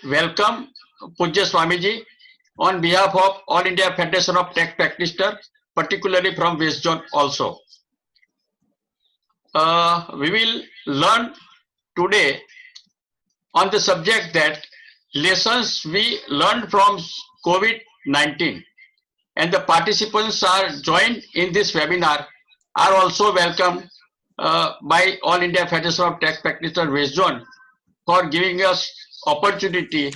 welcome Pujya Swamiji on behalf of All India Federation of Tech Practitioners, particularly from West Zone also. We will learn today on the subject that lessons we learned from COVID-19, and the participants are joined in this webinar are also welcome by All India Federation of Tech Practitioners West Zone for giving us opportunity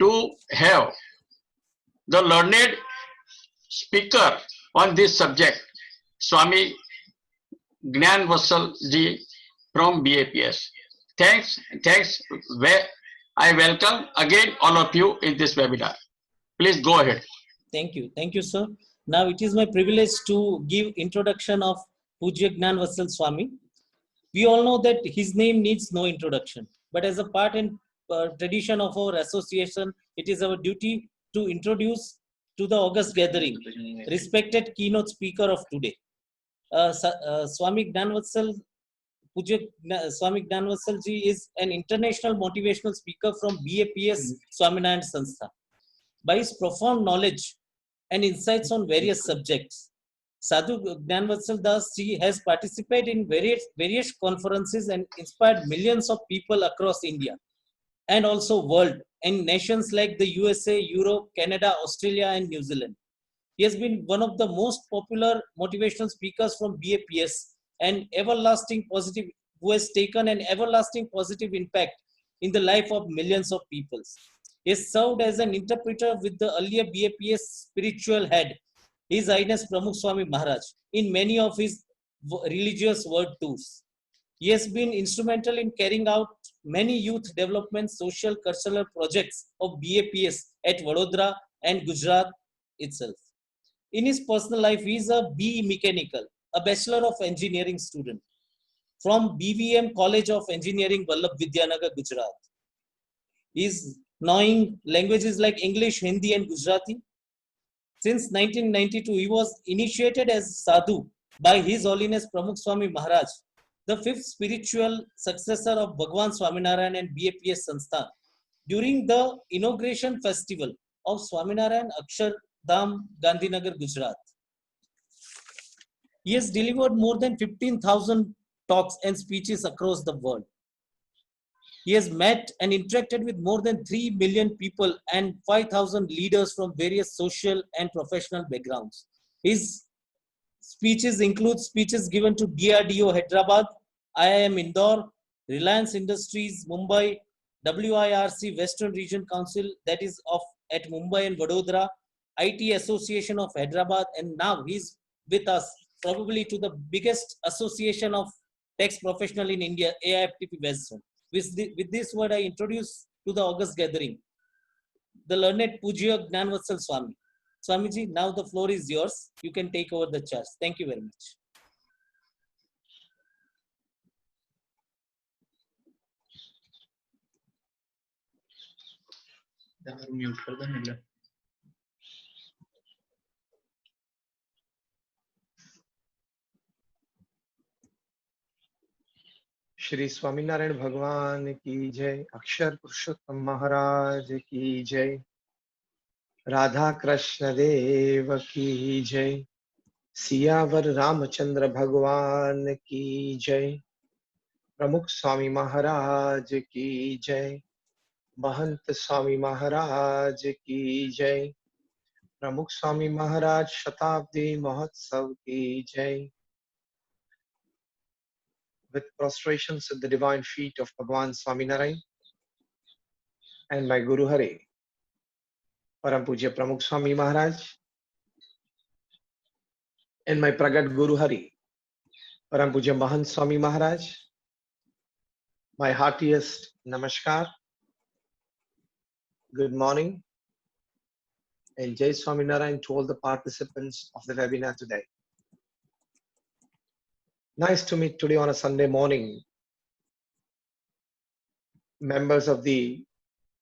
to have the learned speaker on this subject, Swami Gnanvatsal ji from BAPS. Thanks. I welcome again all of you in this webinar. Please go ahead. Thank you, sir. Now it is my privilege to give introduction of Pujya Gnanvatsal Swami. We all know that his name needs no introduction, but as a part and tradition of our association, it is our duty to introduce to the August gathering respected keynote speaker of today. Swami Gnanvatsal, Pujya Swami Gnanvatsal ji is an international motivational speaker from BAPS Swaminarayan Sanstha. By his profound knowledge and insights on various subjects, Sadhu Gnanvatsal Das ji has participated in various conferences and inspired millions of people across India and also world in nations like the USA, Europe, Canada, Australia and New Zealand. He has been one of the most popular motivational speakers from BAPS and who has taken an everlasting positive impact in the life of millions of people. He has served as an interpreter with the earlier BAPS spiritual head, His Highness Pramukh Swami Maharaj, in many of his religious world tours. He has been instrumental in carrying out many youth development, social, cultural projects of BAPS at Vadodara and Gujarat itself. In his personal life, he is a BE Mechanical, a Bachelor of Engineering student from BVM College of Engineering, Vallabh Vidyanagar, Gujarat. He is knowing languages like English, Hindi and Gujarati. Since 1992, he was initiated as Sadhu by His Holiness Pramukh Swami Maharaj, the fifth spiritual successor of Bhagwan Swaminarayan and BAPS Sansthan, during the inauguration festival of Swaminarayan Akshar Dham, Gandhinagar, Gujarat. He has delivered more than 15,000 talks and speeches across the world. He has met and interacted with more than 3 million people and 5,000 leaders from various social and professional backgrounds. His speeches include speeches given to DRDO Hyderabad, IIM Indore, Reliance Industries Mumbai, WIRC Western Region Council that is at Mumbai and Vadodara, IT Association of Hyderabad, and now he's with us probably to the biggest association of tax professional in India, AIFTP West Zone. With this word, I introduce to the August gathering the learned Pujya Gnanvatsal Swami. Swamiji, now the floor is yours. You can take over the charge. Thank you very much. Shri Swaminarayan भगवान की जय, अक्षर पुरुषोत्तम महाराज की जय, राधा कृष्ण देव की जय, सियावर रामचंद्र भगवान की जय, प्रमुख स्वामी महाराज की जय, महंत स्वामी महाराज की जय, प्रमुख स्वामी महाराज शताब्दी महोत्सव की जय. With prostrations at the divine feet of Bhagwan Swaminarayan and my Guru Hari, Param Pujya Pramukh Swami Maharaj, and my Pragat Guru Hari, Param Pujya Mahant Swami Maharaj, my heartiest Namaskar, good morning, and Jai Swaminarayan to all the participants of the webinar today. Nice to meet today on a Sunday morning members of the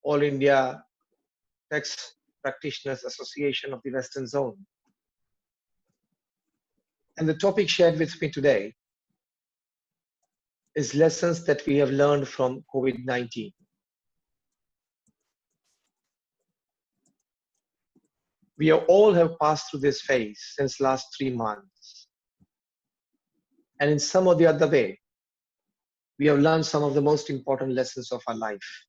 All India Tax Practitioners Association of the Western Zone. And the topic shared with me today is lessons that we have learned from COVID-19. We all have passed through this phase since last 3 months. And in some or the other way, we have learned some of the most important lessons of our life.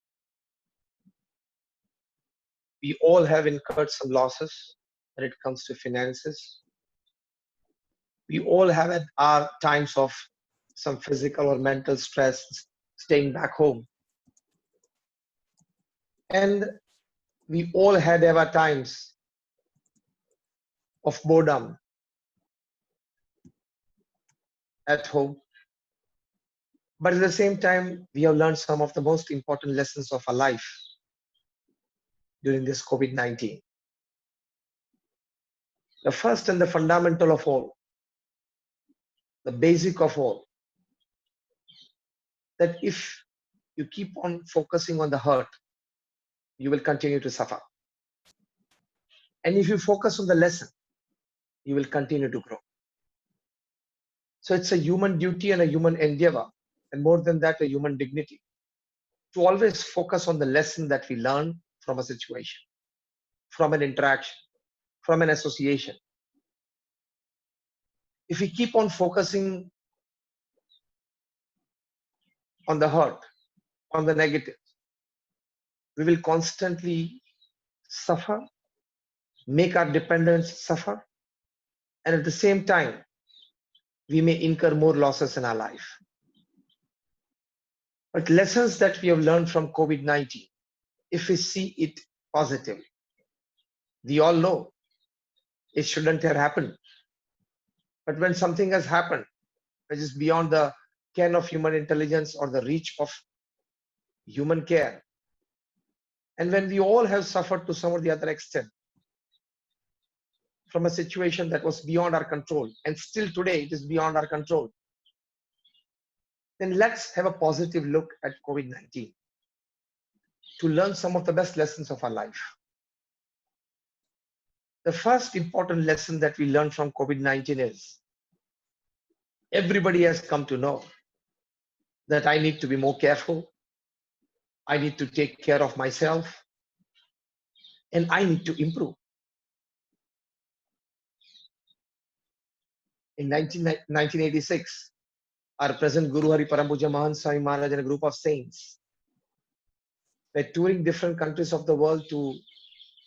We all have incurred some losses when it comes to finances. We all have at our times of some physical or mental stress, staying back home. And we all had our times of boredom at home. But at the same time, we have learned some of the most important lessons of our life during this COVID-19. The first and the fundamental of all, the basic of all, that if you keep on focusing on the hurt, you will continue to suffer. And if you focus on the lesson, you will continue to grow. So it's a human duty and a human endeavor, and more than that, a human dignity, to always focus on the lesson that we learn from a situation, from an interaction, from an association. If we keep on focusing on the hurt, on the negative, we will constantly suffer, make our dependents suffer, and at the same time, we may incur more losses in our life. But lessons that we have learned from COVID-19, if we see it positively, we all know it shouldn't have happened. But when something has happened, which is beyond the ken of human intelligence or the reach of human care, and when we all have suffered to some or the other extent from a situation that was beyond our control, and still today it is beyond our control, then let's have a positive look at COVID-19 to learn some of the best lessons of our life. The first important lesson that we learned from COVID-19 is everybody has come to know that I need to be more careful, I need to take care of myself, and I need to improve. In 1986, our present Guru Hari Param Pujya Gnanvatsal Swami Maharaj and a group of saints were touring different countries of the world to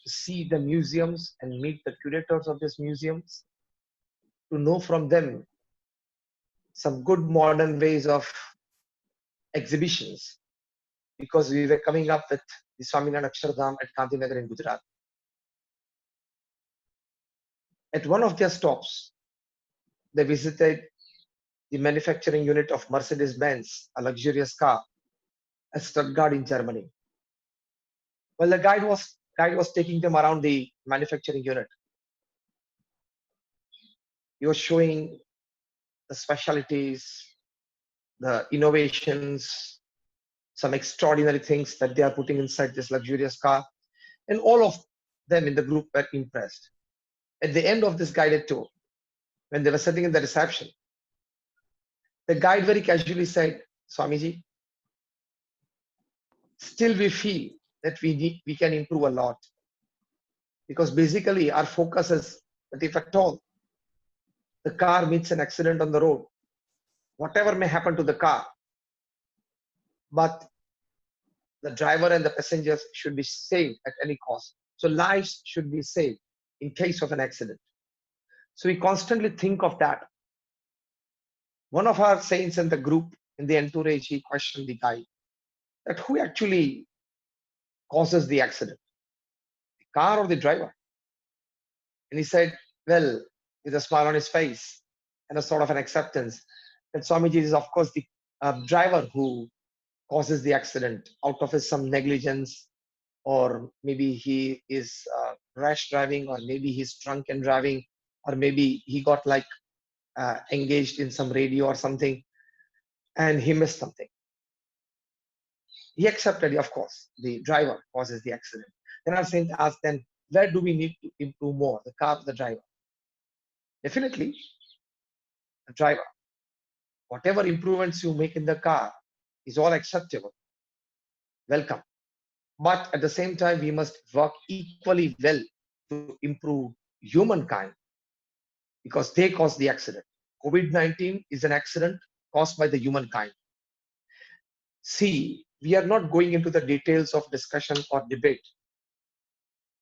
see the museums and meet the curators of these museums, to know from them some good modern ways of exhibitions, because we were coming up with the Swaminarayan Akshardham at Gandhinagar in Gujarat. At one of their stops, they visited the manufacturing unit of Mercedes-Benz, a luxurious car, at Stuttgart in Germany. Well, the guide was taking them around the manufacturing unit. He was showing the specialties, the innovations, some extraordinary things that they are putting inside this luxurious car. And all of them in the group were impressed. At the end of this guided tour, when they were sitting in the reception, the guide very casually said, Swamiji, still we feel that we can improve a lot. Because basically our focus is that if at all the car meets an accident on the road, whatever may happen to the car, but the driver and the passengers should be saved at any cost. So lives should be saved in case of an accident. So we constantly think of that. One of our saints in the group, in the entourage, he questioned the guide that who actually causes the accident, the car or the driver? And he said, well, with a smile on his face and a sort of an acceptance, that Swamiji is of course the driver who causes the accident out of his some negligence, or maybe he is rash driving, or maybe he's drunk and driving, or maybe he got like engaged in some radio or something and he missed something. He accepted, of course, the driver causes the accident. Then our saint asked them, where do we need to improve more, the car or the driver? Definitely the driver. Whatever improvements you make in the car is all acceptable, welcome. But at the same time, we must work equally well to improve humankind because they caused the accident. COVID-19 is an accident caused by the humankind. See, we are not going into the details of discussion or debate,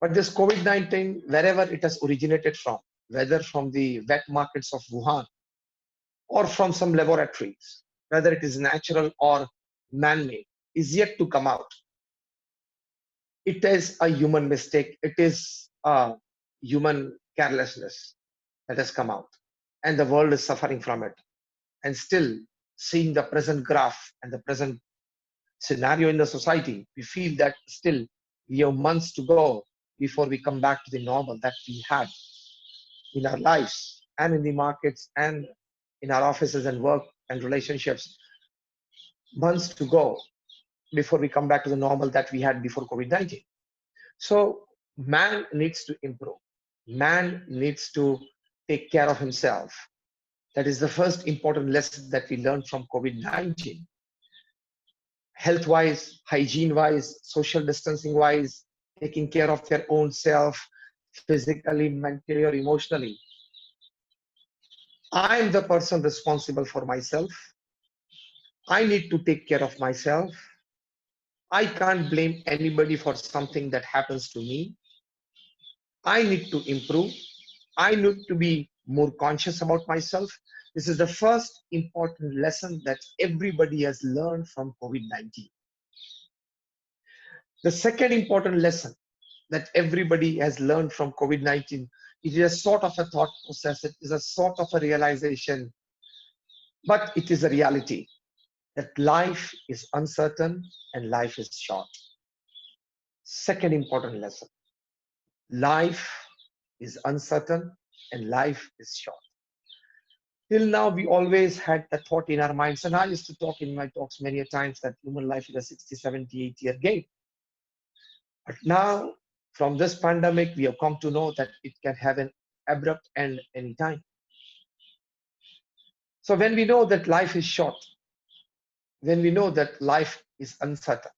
but this COVID-19, wherever it has originated from, whether from the wet markets of Wuhan or from some laboratories, whether it is natural or man-made, is yet to come out. It is a human mistake. It is a human carelessness that has come out, and the world is suffering from it. And still, seeing the present graph and the present scenario in the society, we feel that still we have months to go before we come back to the normal that we had in our lives and in the markets and in our offices and work and relationships. Months to go before we come back to the normal that we had before COVID-19. So man needs to improve. Man needs to take care of himself. That is the first important lesson that we learned from COVID-19. Health-wise, hygiene-wise, social distancing-wise, taking care of their own self, physically, mentally, or emotionally. I am the person responsible for myself. I need to take care of myself. I can't blame anybody for something that happens to me. I need to improve. I need to be more conscious about myself. This is the first important lesson that everybody has learned from COVID-19. The second important lesson that everybody has learned from COVID-19, it is a sort of a thought process, it is a sort of a realization, but it is a reality that life is uncertain and life is short. Second important lesson, life is uncertain and life is short. Till now, we always had that thought in our minds, and I used to talk in my talks many a times that human life is a 60, 70, 80-year game. But now, from this pandemic, we have come to know that it can have an abrupt end anytime. So when we know that life is short, when we know that life is uncertain,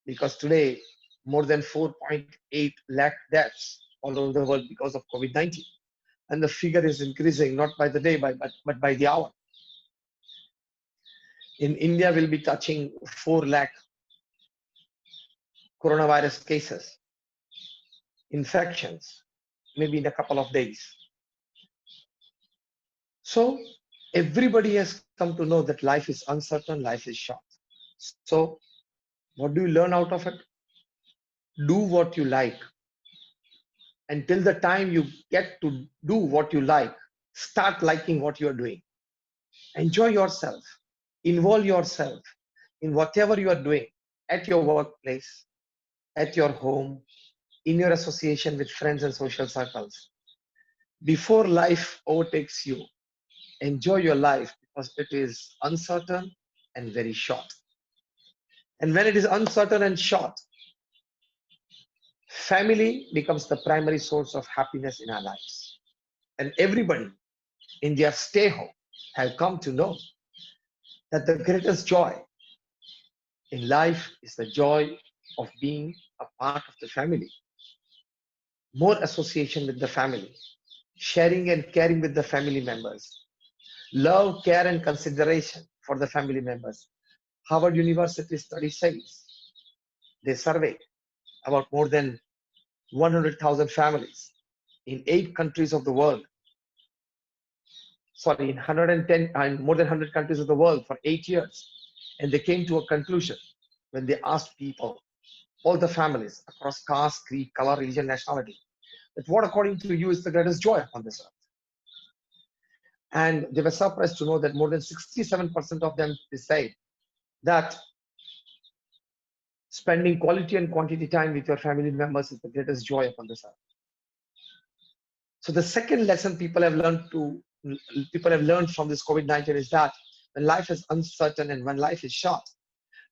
because today, more than 4.8 lakh deaths all over the world because of COVID-19. And the figure is increasing, not by the day, but by the hour. In India, we'll be touching 4 lakh coronavirus cases, infections, maybe in a couple of days. So everybody has come to know that life is uncertain, life is short. So what do you learn out of it? Do what you like. Until the time you get to do what you like, start liking what you're doing. Enjoy yourself. Involve yourself in whatever you are doing at your workplace, at your home, in your association with friends and social circles. Before life overtakes you, enjoy your life because it is uncertain and very short. And when it is uncertain and short, family becomes the primary source of happiness in our lives. And everybody in their stay home have come to know that the greatest joy in life is the joy of being a part of the family. More association with the family, sharing and caring with the family members, love, care, and consideration for the family members. Harvard University study says they surveyed about more than 100,000 families in 8 countries of the world. Sorry, in 110 and more than 100 countries of the world for 8 years. And they came to a conclusion when they asked people, all the families across caste, creed, color, religion, nationality, that what according to you is the greatest joy on this earth? And they were surprised to know that more than 67% of them decide that spending quality and quantity time with your family members is the greatest joy upon this earth. So the second lesson people have learned from this COVID-19 is that when life is uncertain and when life is short,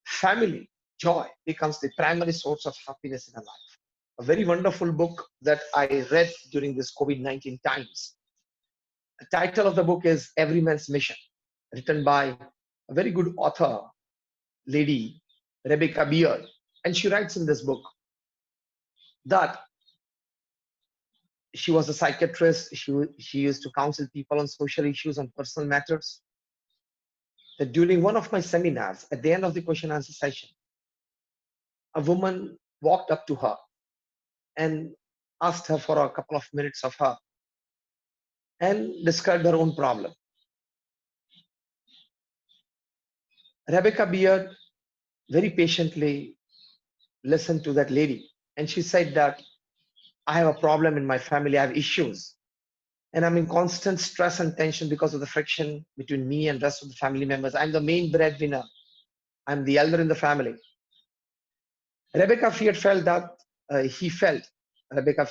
family joy becomes the primary source of happiness in a life. A very wonderful book that I read during this COVID-19 times. The title of the book is Every Man's Mission, written by a very good author, lady, Rebecca Beard. And she writes in this book that She was a psychiatrist. She used to counsel people on social issues, on personal matters. That during one of my seminars, at the end of the question answer session, a woman walked up to her and asked her for a couple of minutes of her and described her own problem. Rebecca Beard very patiently listened to that lady, and she said that I have a problem in my family, I have issues, and I'm in constant stress and tension because of the friction between me and rest of the family members. I'm the main breadwinner. I'm the elder in the family. Rebecca Beard felt that Rebecca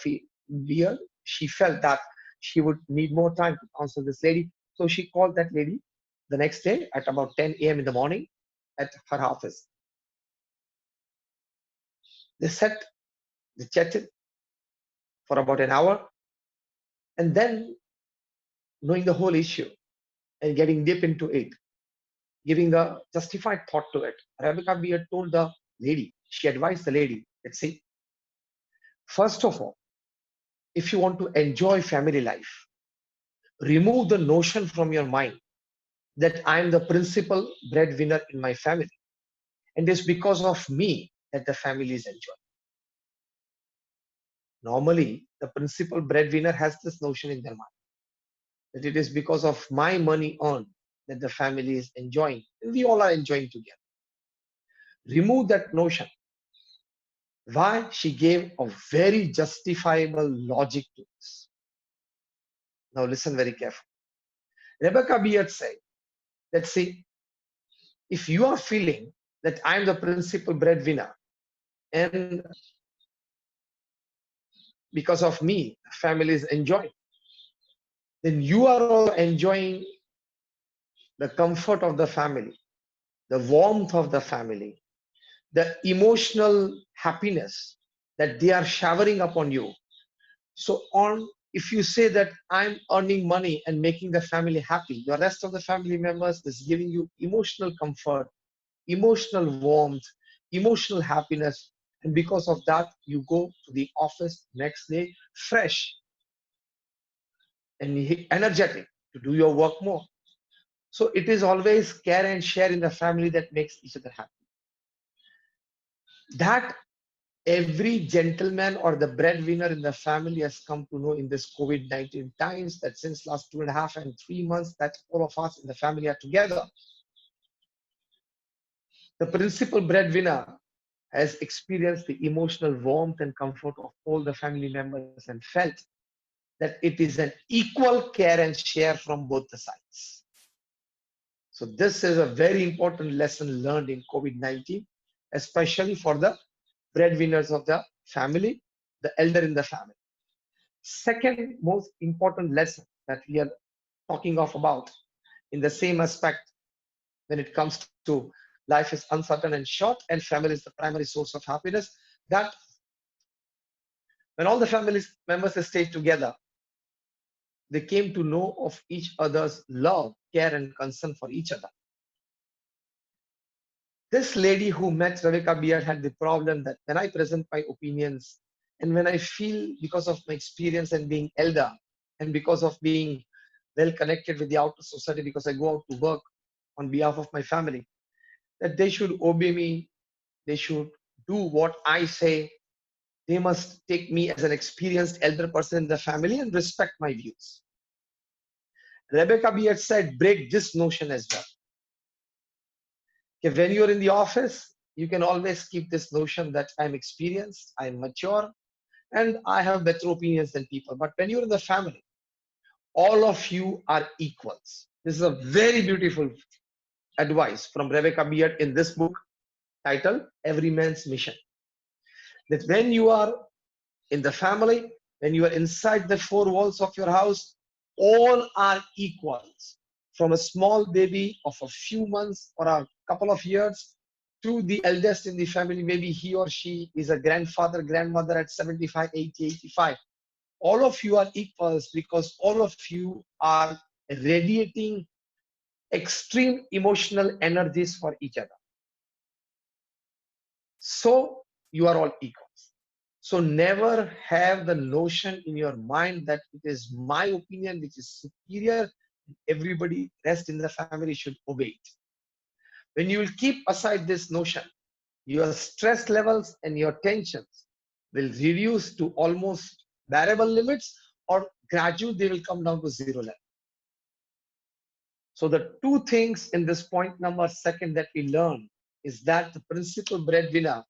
Beard, she felt that she would need more time to counsel this lady. So she called that lady the next day at about 10 a.m. in the morning at her office. They chatted for about an hour, and then, knowing the whole issue and getting deep into it, giving a justified thought to it, Rebecca Beard told the lady, she advised the lady, let's see, first of all, if you want to enjoy family life, remove the notion from your mind that I am the principal breadwinner in my family, and it's because of me that the family is enjoying. Normally, the principal breadwinner has this notion in their mind that it is because of my money earned that the family is enjoying, and we all are enjoying together. Remove that notion. Why? She gave a very justifiable logic to this. Now listen very carefully. Rebecca Beard said, let's see, if you are feeling that I'm the principal breadwinner and because of me, the family is enjoying, then you are also enjoying the comfort of the family, the warmth of the family, the emotional happiness that they are showering upon you. So if you say that I'm earning money and making the family happy, the rest of the family members is giving you emotional comfort, emotional warmth, emotional happiness. And because of that, you go to the office next day fresh and energetic to do your work more. So it is always care and share in the family that makes each other happy. That every gentleman or the breadwinner in the family has come to know in this COVID-19 times, that since last 2.5 and 3 months that all of us in the family are together. The principal breadwinner has experienced the emotional warmth and comfort of all the family members and felt that it is an equal care and share from both the sides. So this is a very important lesson learned in COVID-19, especially for the breadwinners of the family, the elder in the family. Second most important lesson that we are talking of about in the same aspect when it comes to life is uncertain and short and family is the primary source of happiness, that when all the family members stayed together, they came to know of each other's love, care and concern for each other. This lady who met Rebecca Beard had the problem that when I present my opinions and when I feel, because of my experience and being elder and because of being well connected with the outer society, because I go out to work on behalf of my family, that they should obey me, they should do what I say, they must take me as an experienced elder person in the family and respect my views. Rebecca Beard said, break this notion as well. Okay, when you're in the office, you can always keep this notion that I'm experienced, I'm mature, and I have better opinions than people. But when you're in the family, all of you are equals. This is a very beautiful advice from Rebecca Beard in this book titled Every Man's Mission. That when you are in the family, when you are inside the four walls of your house, all are equals. From a small baby of a few months or a couple of years to the eldest in the family, maybe he or she is a grandfather, grandmother at 75, 80, 85. All of you are equals because all of you are radiating extreme emotional energies for each other. So you are all equals. So never have the notion in your mind that it is my opinion which is superior. Everybody rest in the family should obey it. When you will keep aside this notion, your stress levels and your tensions will reduce to almost bearable limits, or gradually they will come down to zero level. So the two things in this point number second that we learn is that the principal breadwinner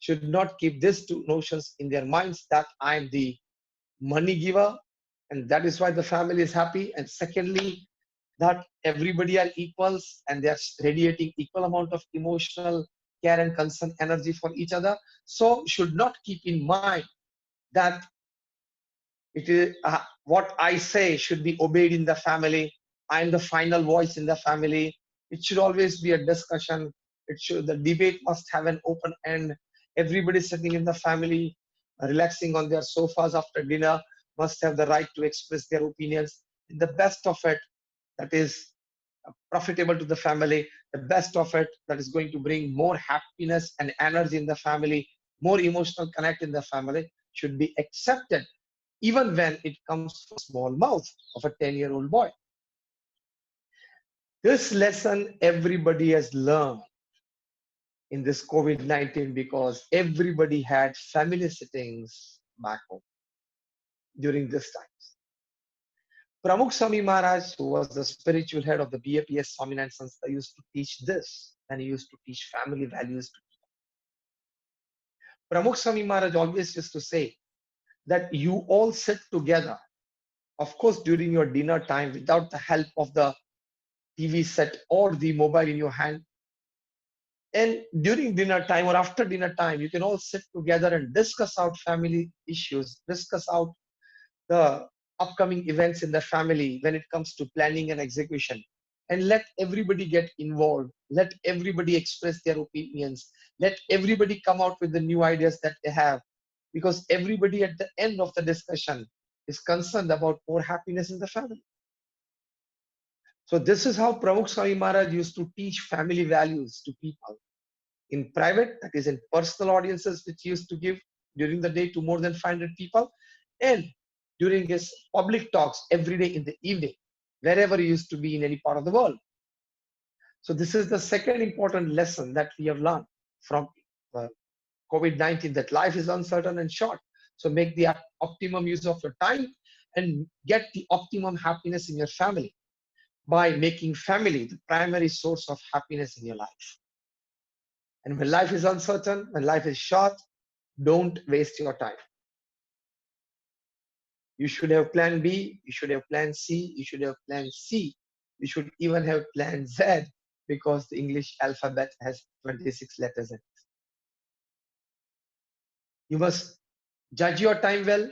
should not keep these two notions in their minds, that I am the money giver and that is why the family is happy. And secondly, that everybody are equals and they are radiating equal amount of emotional care and concern energy for each other. So should not keep in mind that it is what I say should be obeyed in the family. I am the final voice in the family. It should always be a discussion. It should, the debate must have an open end. Everybody sitting in the family, relaxing on their sofas after dinner, must have the right to express their opinions. The best of it that is profitable to the family, the best of it that is going to bring more happiness and energy in the family, more emotional connect in the family, should be accepted even when it comes from small mouth of a 10-year-old boy. This lesson everybody has learned in this COVID-19 because everybody had family sittings back home during this times. Pramukh Swami Maharaj, who was the spiritual head of the BAPS Swaminarayan Sanstha, used to teach this, and he used to teach family values. Pramukh Swami Maharaj always used to say that you all sit together, of course, during your dinner time without the help of the TV set or the mobile in your hand. And during dinner time or after dinner time, you can all sit together and discuss out family issues, discuss out the upcoming events in the family when it comes to planning and execution. And let everybody get involved. Let everybody express their opinions. Let everybody come out with the new ideas that they have. Because everybody at the end of the discussion is concerned about more happiness in the family. So this is how Pramukh Swami Maharaj used to teach family values to people. In private, that is in personal audiences, which he used to give during the day to more than 500 people, and during his public talks every day in the evening, wherever he used to be in any part of the world. So this is the second important lesson that we have learned from COVID-19, that life is uncertain and short. So make the optimum use of your time and get the optimum happiness in your family by making family the primary source of happiness in your life. And when life is uncertain, when life is short, don't waste your time. You should have plan B, you should have plan C, you should have plan C, you should even have plan Z, because the English alphabet has 26 letters in it. You must judge your time well,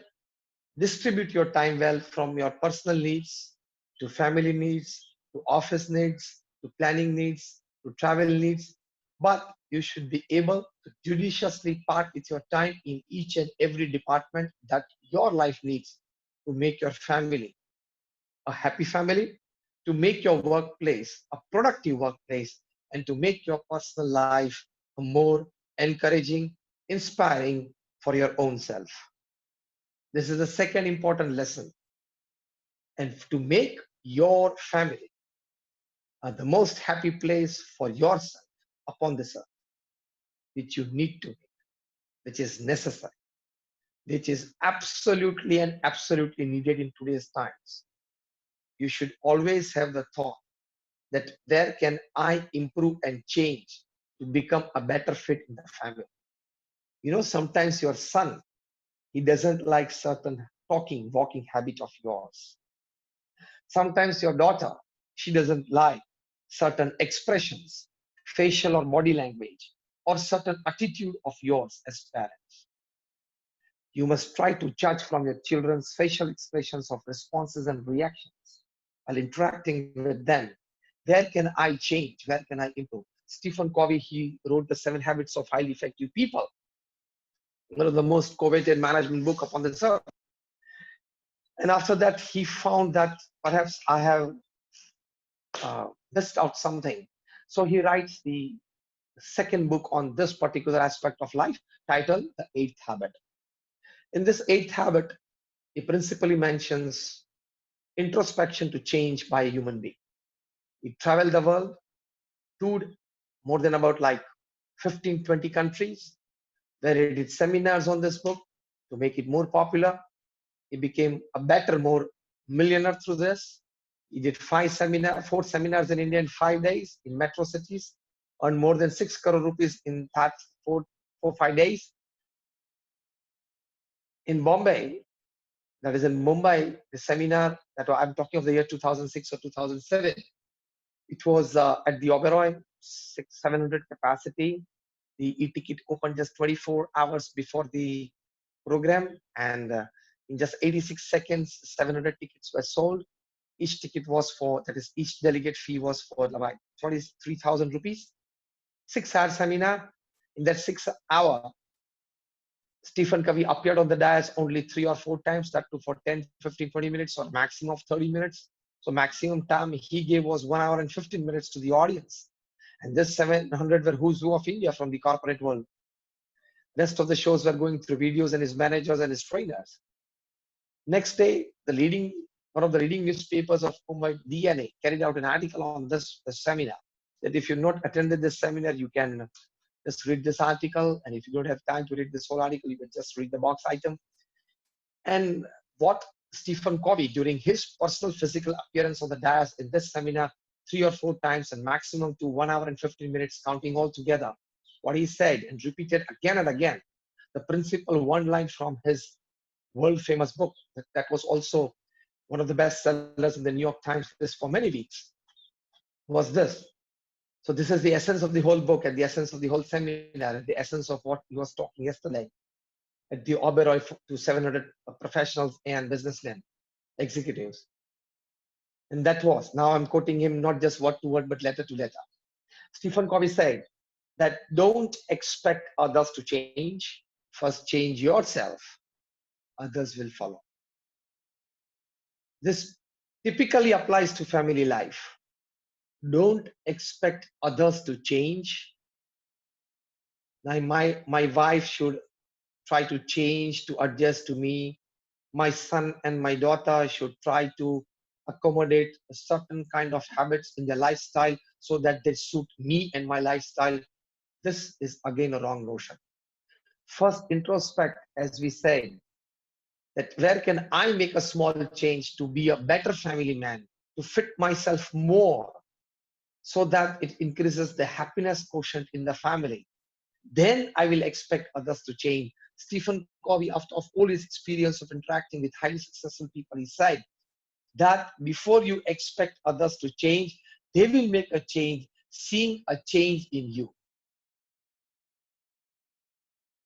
distribute your time well from your personal needs to family needs, to office needs, to planning needs, to travel needs. But you should be able to judiciously part with your time in each and every department that your life needs to make your family a happy family, to make your workplace a productive workplace, and to make your personal life a more encouraging, inspiring for your own self. This is the second important lesson. And to make your family the most happy place for yourself upon this earth, which you need to make, which is necessary, which is absolutely and absolutely needed in today's times. You should always have the thought that where can I improve and change to become a better fit in the family. You know, sometimes your son, he doesn't like certain talking, walking habit of yours. Sometimes your daughter, she doesn't like certain expressions, facial or body language, or certain attitude of yours as parents. You must try to judge from your children's facial expressions of responses and reactions while interacting with them. Where can I change? Where can I improve? Stephen Covey, he wrote The 7 Habits of Highly Effective People, one of the most coveted management book upon this earth. And after that, he found that perhaps I have missed out something. So he writes the second book on this particular aspect of life, titled The Eighth Habit. In this eighth habit, he principally mentions introspection to change by a human being. He traveled the world, toured more than about like 15, 20 countries, where he did seminars on this book to make it more popular. He became a better, more millionaire through this. He did four seminars in India in 5 days in metro cities, earned more than 6 crore rupees in that 5 days. In Bombay, that is in Mumbai, the seminar that I'm talking of the year 2006 or 2007, it was at the Oberoi, 700 capacity. The e-ticket opened just 24 hours before the program, and in just 86 seconds, 700 tickets were sold. Each ticket was for, that is, each delegate fee was for about 23,000 rupees. 6-hour seminar. In that 6 hour, Stephen Covey appeared on the dais only 3 or 4 times, that too for 10, 15, 20 minutes or maximum of 30 minutes. So maximum time he gave was 1 hour and 15 minutes to the audience. And this 700 were who's who of India from the corporate world. Rest of the shows were going through videos and his managers and his trainers. Next day, one of the leading newspapers of Mumbai, DNA, carried out an article on this seminar. That if you've not attended this seminar, you can just read this article. And if you don't have time to read this whole article, you can just read the box item. And what Stephen Covey, during his personal physical appearance on the dais in this seminar, 3 or 4 times and maximum to 1 hour and 15 minutes, counting all together, what he said and repeated again and again, the principal one line from his world famous book that was also one of the best sellers in the New York Times list for many weeks, was this. So this is the essence of the whole book and the essence of the whole seminar and the essence of what he was talking yesterday at the Oberoi to 700 professionals and businessmen, executives. And that was, now I'm quoting him not just word to word, but letter to letter. Stephen Covey said that don't expect others to change. First change yourself, others will follow. This typically applies to family life. Don't expect others to change. Now, my wife should try to change to adjust to me. My son and my daughter should try to accommodate a certain kind of habits in their lifestyle so that they suit me and my lifestyle. This is again a wrong notion. First, introspect, as we said, that where can I make a small change to be a better family man, to fit myself more so that it increases the happiness quotient in the family. Then I will expect others to change. Stephen Covey, after all his experience of interacting with highly successful people, he said that before you expect others to change, they will make a change, seeing a change in you.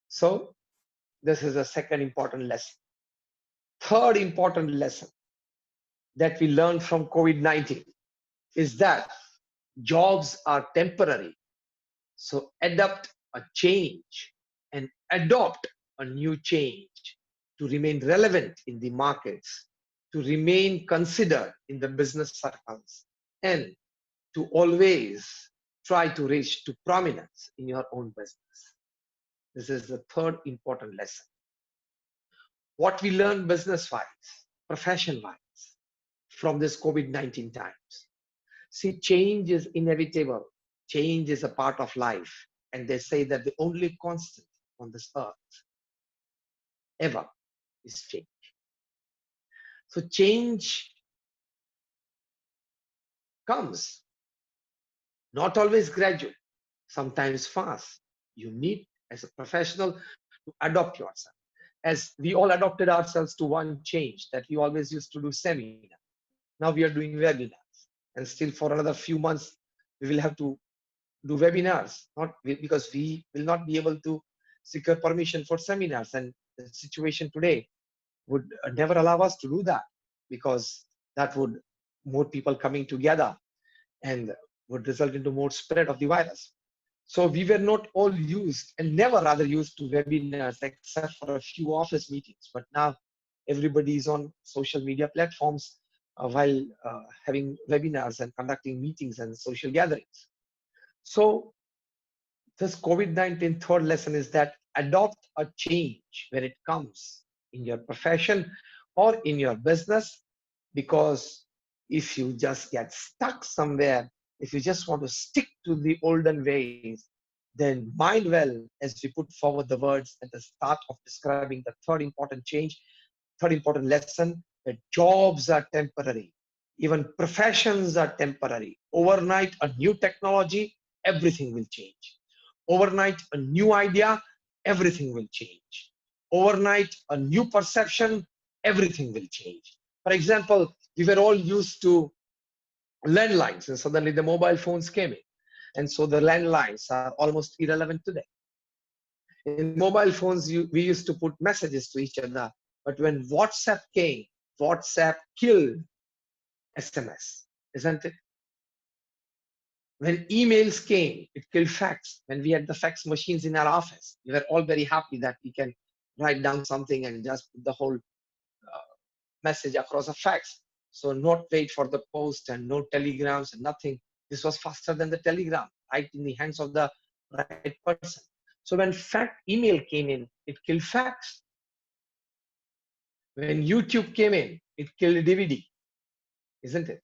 So this is a second important lesson. Third important lesson that we learned from COVID-19 is that jobs are temporary. So adapt a change and adopt a new change to remain relevant in the markets, to remain considered in the business circles, and to always try to reach to prominence in your own business. This is the third important lesson. What we learn business-wise, profession-wise, from this COVID-19 times. See, change is inevitable. Change is a part of life. And they say that the only constant on this earth ever is change. So change comes, not always gradual, sometimes fast. You need, as a professional, to adopt yourself. As we all adopted ourselves to one change, that we always used to do seminar. Now we are doing webinars. And still for another few months, we will have to do webinars, not because we will not be able to secure permission for seminars. And the situation today would never allow us to do that, because that would more people coming together and would result into more spread of the virus. So we were not all used and never rather used to webinars except for a few office meetings. But now everybody is on social media platforms while having webinars and conducting meetings and social gatherings. So this COVID-19 third lesson is that adopt a change where it comes. in your profession or in your business, because if you just get stuck somewhere, if you just want to stick to the olden ways, then mind well, as we put forward the words at the start of describing the third important change, third important lesson, that jobs are temporary. Even professions are temporary. Overnight, a new technology, everything will change. Overnight, a new idea, everything will change. Overnight, a new perception, everything will change. For example, we were all used to landlines, and suddenly the mobile phones came in. And so the landlines are almost irrelevant today. In mobile phones, we used to put messages to each other. But when WhatsApp came, WhatsApp killed SMS, isn't it? When emails came, it killed fax. When we had the fax machines in our office, we were all very happy that we can write down something and just put the whole message across a fax. So not wait for the post and no telegrams and nothing. This was faster than the telegram, right in the hands of the right person. So when fax email came in, it killed fax. When YouTube came in, it killed DVD, isn't it?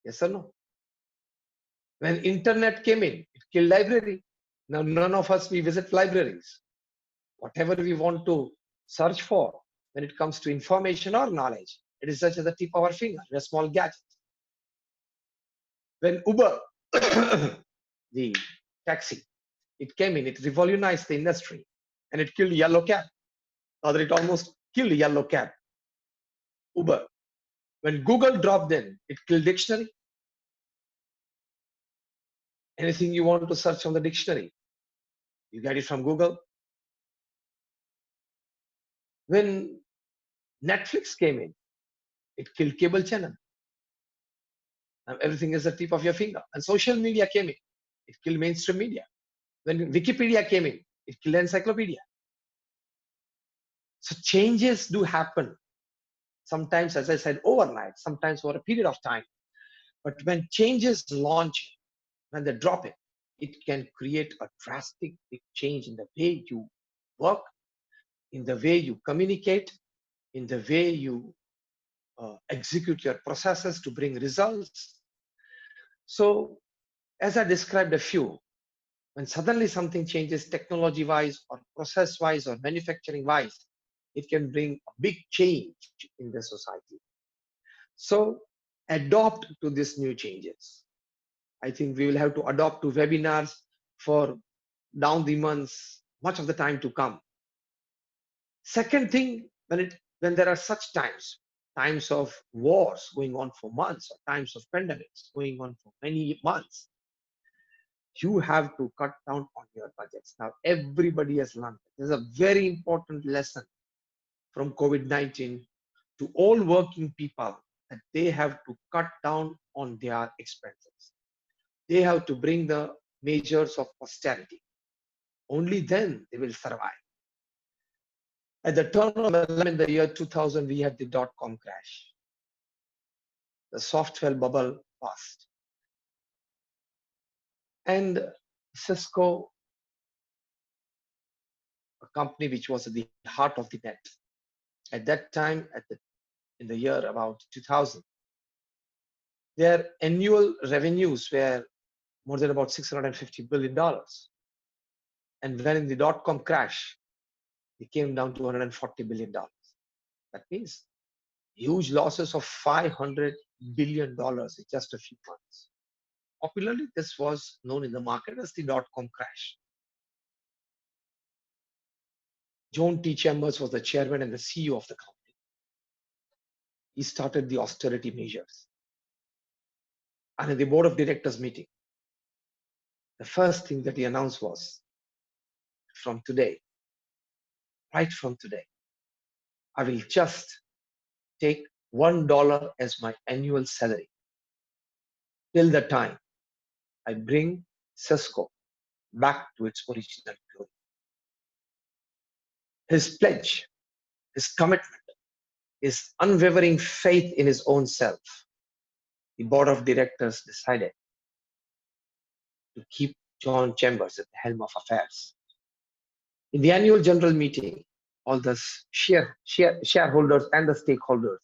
Yes or no? When internet came in, it killed library. Now none of us, we visit libraries. Whatever we want to search for when it comes to information or knowledge, it is just at the tip of our finger, a small gadget. When Uber, the taxi, it came in, it revolutionized the industry and it killed yellow cab. Rather, it almost killed yellow cab. Uber. When Google dropped in, it killed dictionary. Anything you want to search on the dictionary, you get it from Google. When Netflix came in, it killed cable channel. Now everything is at the tip of your finger. And social media came in, it killed mainstream media. When Wikipedia came in, it killed encyclopedia. So changes do happen. Sometimes, as I said, overnight, sometimes for a period of time. But when changes launch, when they drop it can create a drastic big change in the way you work, in the way you communicate, in the way you execute your processes to bring results. So, as I described a few, when suddenly something changes technology-wise or process-wise or manufacturing-wise, it can bring a big change in the society. So, adopt to these new changes. I think we will have to adopt to webinars for down the months, much of the time to come. Second thing, when there are such times of wars going on for months, or times of pandemics going on for many months, you have to cut down on your budgets. Now, everybody has learned. There's a very important lesson from COVID-19 to all working people, that they have to cut down on their expenses. They have to bring the measures of austerity. Only then they will survive. At the turn of in the year 2000, we had the dot-com crash. The software bubble burst. And Cisco, a company which was at the heart of the net, at that time, in the year about 2000, their annual revenues were more than about $650 billion. And when in the dot-com crash, they came down to $140 billion. That means huge losses of $500 billion in just a few months. Popularly, this was known in the market as the dot-com crash. John T. Chambers was the chairman and the CEO of the company. He started the austerity measures. And in the board of directors meeting, the first thing that he announced was, from today, right from today, I will just take $1 as my annual salary till the time I bring Cisco back to its original glory. His pledge, his commitment, his unwavering faith in his own self, the board of directors decided to keep John Chambers at the helm of affairs. In the annual general meeting, all the shareholders and the stakeholders,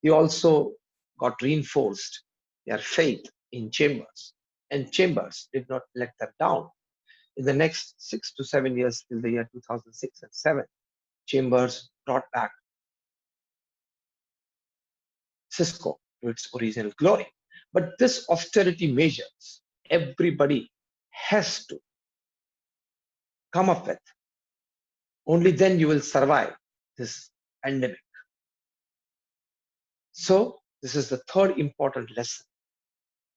they also got reinforced their faith in Chambers, and Chambers did not let them down. In the next 6 to 7 years, till the year 2006 and 7, Chambers brought back Cisco to its original glory. But this austerity measures, everybody has to come up with. Only then you will survive this pandemic. So this is the third important lesson,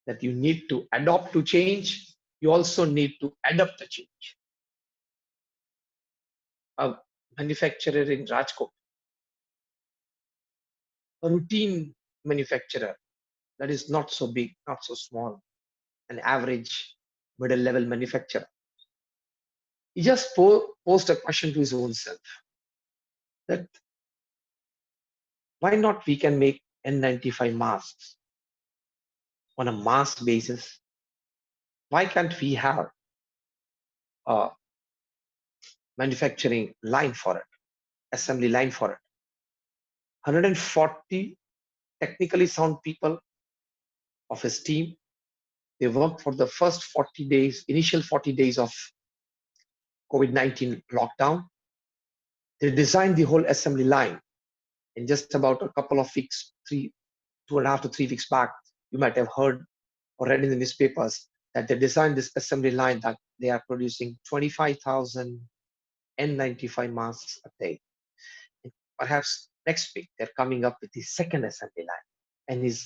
that you need to adopt to change. You also need to adapt to change. A manufacturer in Rajkot, a routine manufacturer that is not so big, not so small, an average middle level manufacturer. He just posed a question to his own self, that why not we can make N95 masks on a mass basis? Why can't we have a manufacturing line for it, assembly line for it? 140 technically sound people of his team, they worked for the first 40 days, initial 40 days of COVID-19 lockdown. They designed the whole assembly line in just about a couple of weeks, 2.5 to 3 weeks back. You might have heard or read in the newspapers that they designed this assembly line that they are producing 25,000 N95 masks a day. And perhaps next week they're coming up with the second assembly line. And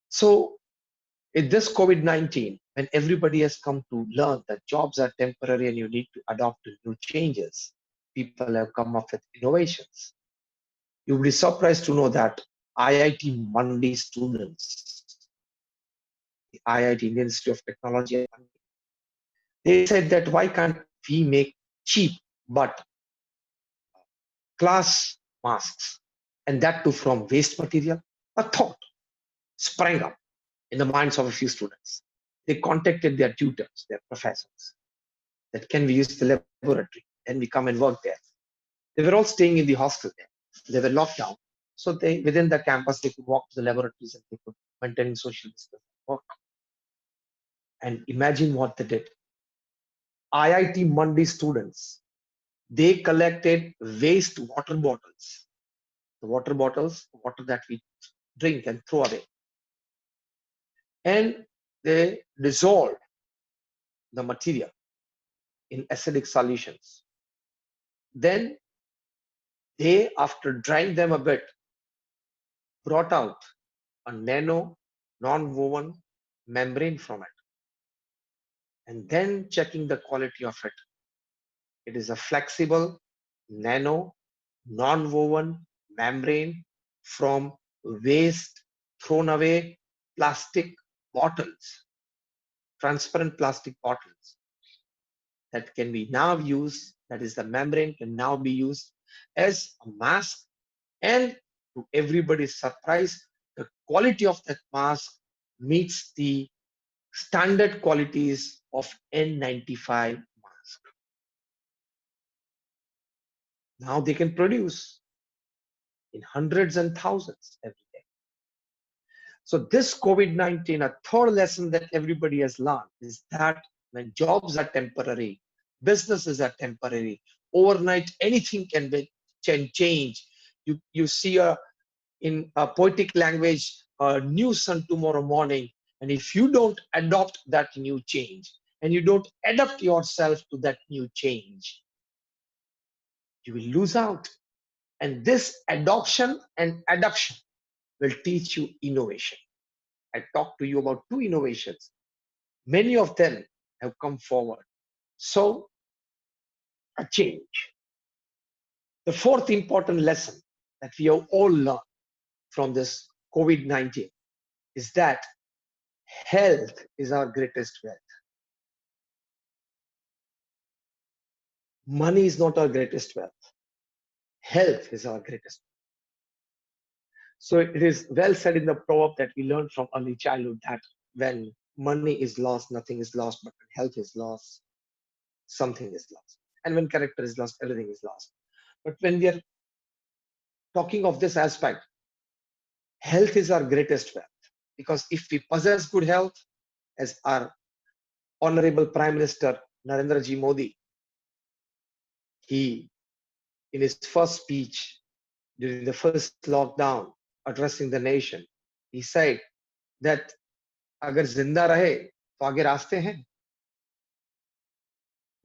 so in this COVID-19, when everybody has come to learn that jobs are temporary and you need to adopt to new changes, people have come up with innovations. You'll be surprised to know that IIT Mandi students, the IIT Indian Institute of Technology, they said that why can't we make cheap but class masks, and that too from waste material? A thought sprang up in the minds of a few students. They contacted their tutors, their professors, that can we use the laboratory? Can we come and work there? They were all staying in the hostel there. They were locked down. So they, within the campus, they could walk to the laboratories and they could maintain social distance work. And imagine what they did. IIT Mandi students, they collected waste water bottles, the water bottles, water that we drink and throw away. And they dissolved the material in acidic solutions. Then they, after drying them a bit, brought out a nano non-woven membrane from it. And then checking the quality of it. It is a flexible nano non-woven membrane from waste thrown away plastic bottles, transparent plastic bottles that can be now used, that is the membrane can now be used as a mask, and to everybody's surprise, the quality of that mask meets the standard qualities of N95 mask. Now they can produce in hundreds and thousands every day. So this COVID-19, a third lesson that everybody has learned is that when jobs are temporary, businesses are temporary, overnight anything can change. You see in a poetic language, a new sun tomorrow morning, and if you don't adopt that new change and you don't adapt yourself to that new change, you will lose out. And this adoption and adaptation will teach you innovation. I talked to you about 2 innovations. Many of them have come forward. So, a change. The fourth important lesson that we have all learned from this COVID-19 is that health is our greatest wealth. Money is not our greatest wealth. Health is our greatest wealth. So it is well said in the proverb that we learned from early childhood that when money is lost, nothing is lost, but when health is lost, something is lost. And when character is lost, everything is lost. But when we are talking of this aspect, health is our greatest wealth. Because if we possess good health, as our Honorable Prime Minister Narendra Ji Modi, he, in his first speech during the first lockdown, addressing the nation, he said that अगर जिंदा रहे तो आगे रास्ते हैं.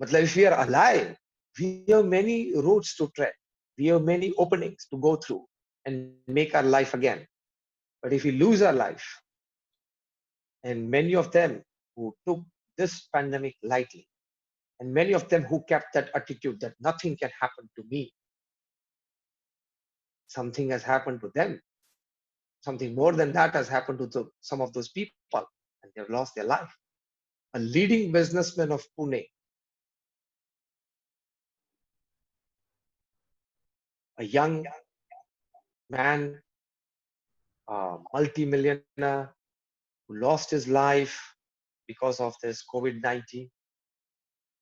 मतलब if we are alive, we have many roads to tread. We have many openings to go through and make our life again. But if we lose our life, and many of them who took this pandemic lightly, and many of them who kept that attitude that nothing can happen to me, something has happened to them. Something more than that has happened to some of those people, and they've lost their life. A leading businessman of Pune, a young man, a multi-millionaire who lost his life because of this COVID-19.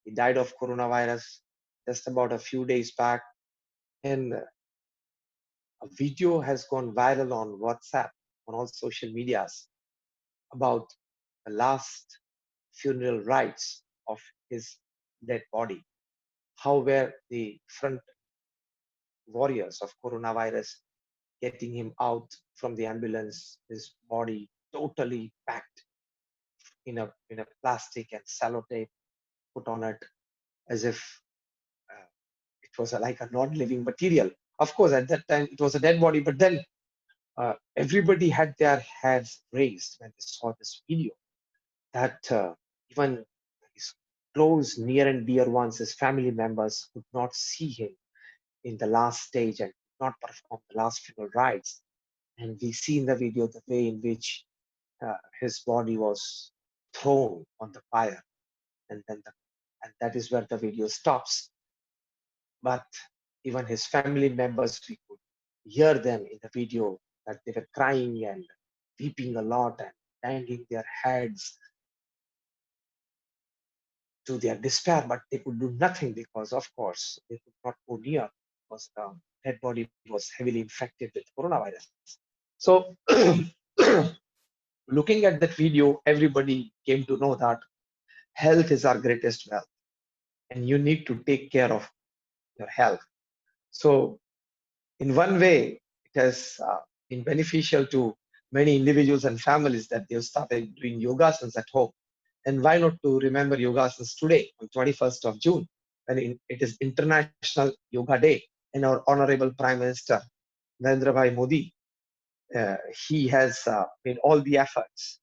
He died of coronavirus just about a few days back. And a video has gone viral on WhatsApp, on all social medias, about the last funeral rites of his dead body. How were the front warriors of coronavirus getting him out from the ambulance, his body totally packed in a plastic and sellotape put on it, as if it was like a non-living material. Of course, at that time it was a dead body, but then everybody had their hands raised when they saw this video. That even his close, near and dear ones, his family members, could not see him in the last stage and could not perform the last funeral rites. And we see in the video the way in which his body was thrown on the fire, and and that is where the video stops. But even his family members, we could hear them in the video that they were crying and weeping a lot and hanging their heads to their despair, but they could do nothing because, of course, they could not go near because the dead body was heavily infected with coronavirus. So, looking at that video, everybody came to know that health is our greatest wealth, and you need to take care of your health. So, in one way, it has been beneficial to many individuals and families that they've started doing yogasanas at home. And why not to remember yogasanas today, on 21st of June, when it is International Yoga Day, and our Honorable Prime Minister, Narendra Bhai Modi, uh, he has made all the efforts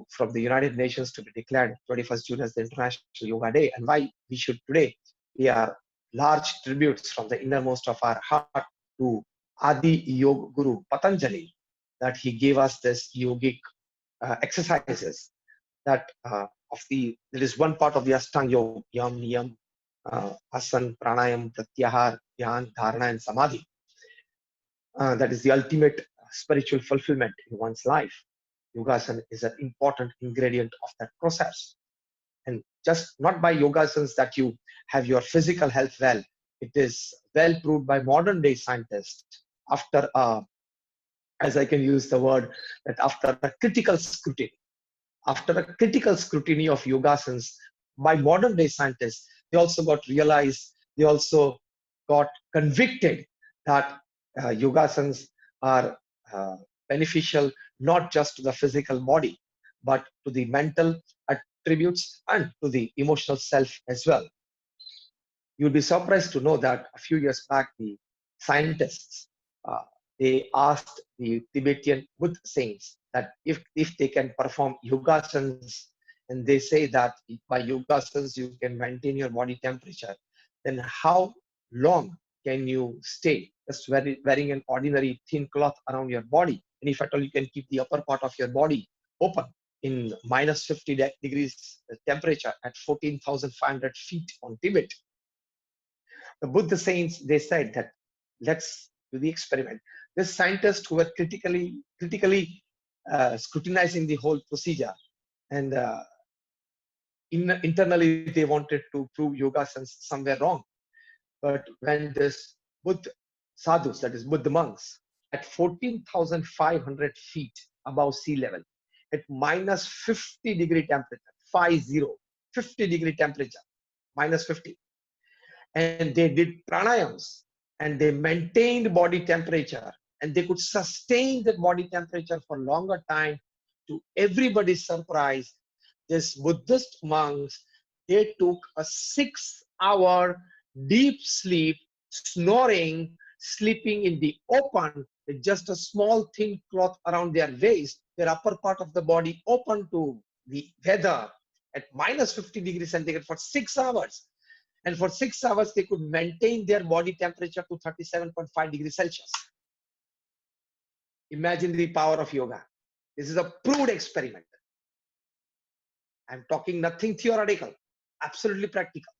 from the United Nations to be declared 21st June as the International Yoga Day. And why we should today pay our large tributes from the innermost of our heart to Adi Yoga Guru Patanjali, that he gave us this yogic exercises that there is one part of the Ashtanga Yoga, Yam, Niyam, Asan, Pranayam, Pratyahar, Dhyan, Dharana, and Samadhi. That is the ultimate spiritual fulfillment in one's life. Yogasana is an important ingredient of that process. And just not by yogasans that you have your physical health well, it is well proved by modern day scientists after, as I can use the word, that after a critical scrutiny, of yogasans by modern day scientists, they also got convicted that yogasans are beneficial not just to the physical body, but to the mental attributes and to the emotional self as well. You'll be surprised to know that a few years back, the scientists they asked the Tibetan Buddha saints that if they can perform yogasans, and they say that by yogasans you can maintain your body temperature, then how long can you stay just wearing an ordinary thin cloth around your body? And if at all you can keep the upper part of your body open in minus 50 degrees temperature at 14,500 feet on Tibet. The Buddha saints, they said that let's do the experiment. The scientists who were critically scrutinizing the whole procedure, and internally they wanted to prove yogasans somewhere wrong. But when this Buddha sadhus, that is Buddha monks, at 14,500 feet above sea level, at minus 50-degree temperature, 50-degree temperature, minus 50. And they did pranayams and they maintained body temperature and they could sustain that body temperature for longer time. To everybody's surprise, this Buddhist monks, they took a 6-hour deep sleep, snoring, sleeping in the open with just a small thin cloth around their waist, their upper part of the body open to the weather at minus 50 degrees centigrade for 6 hours. And for 6 hours, they could maintain their body temperature to 37.5 degrees Celsius. Imagine the power of yoga. This is a proved experiment. I'm talking nothing theoretical, absolutely practical.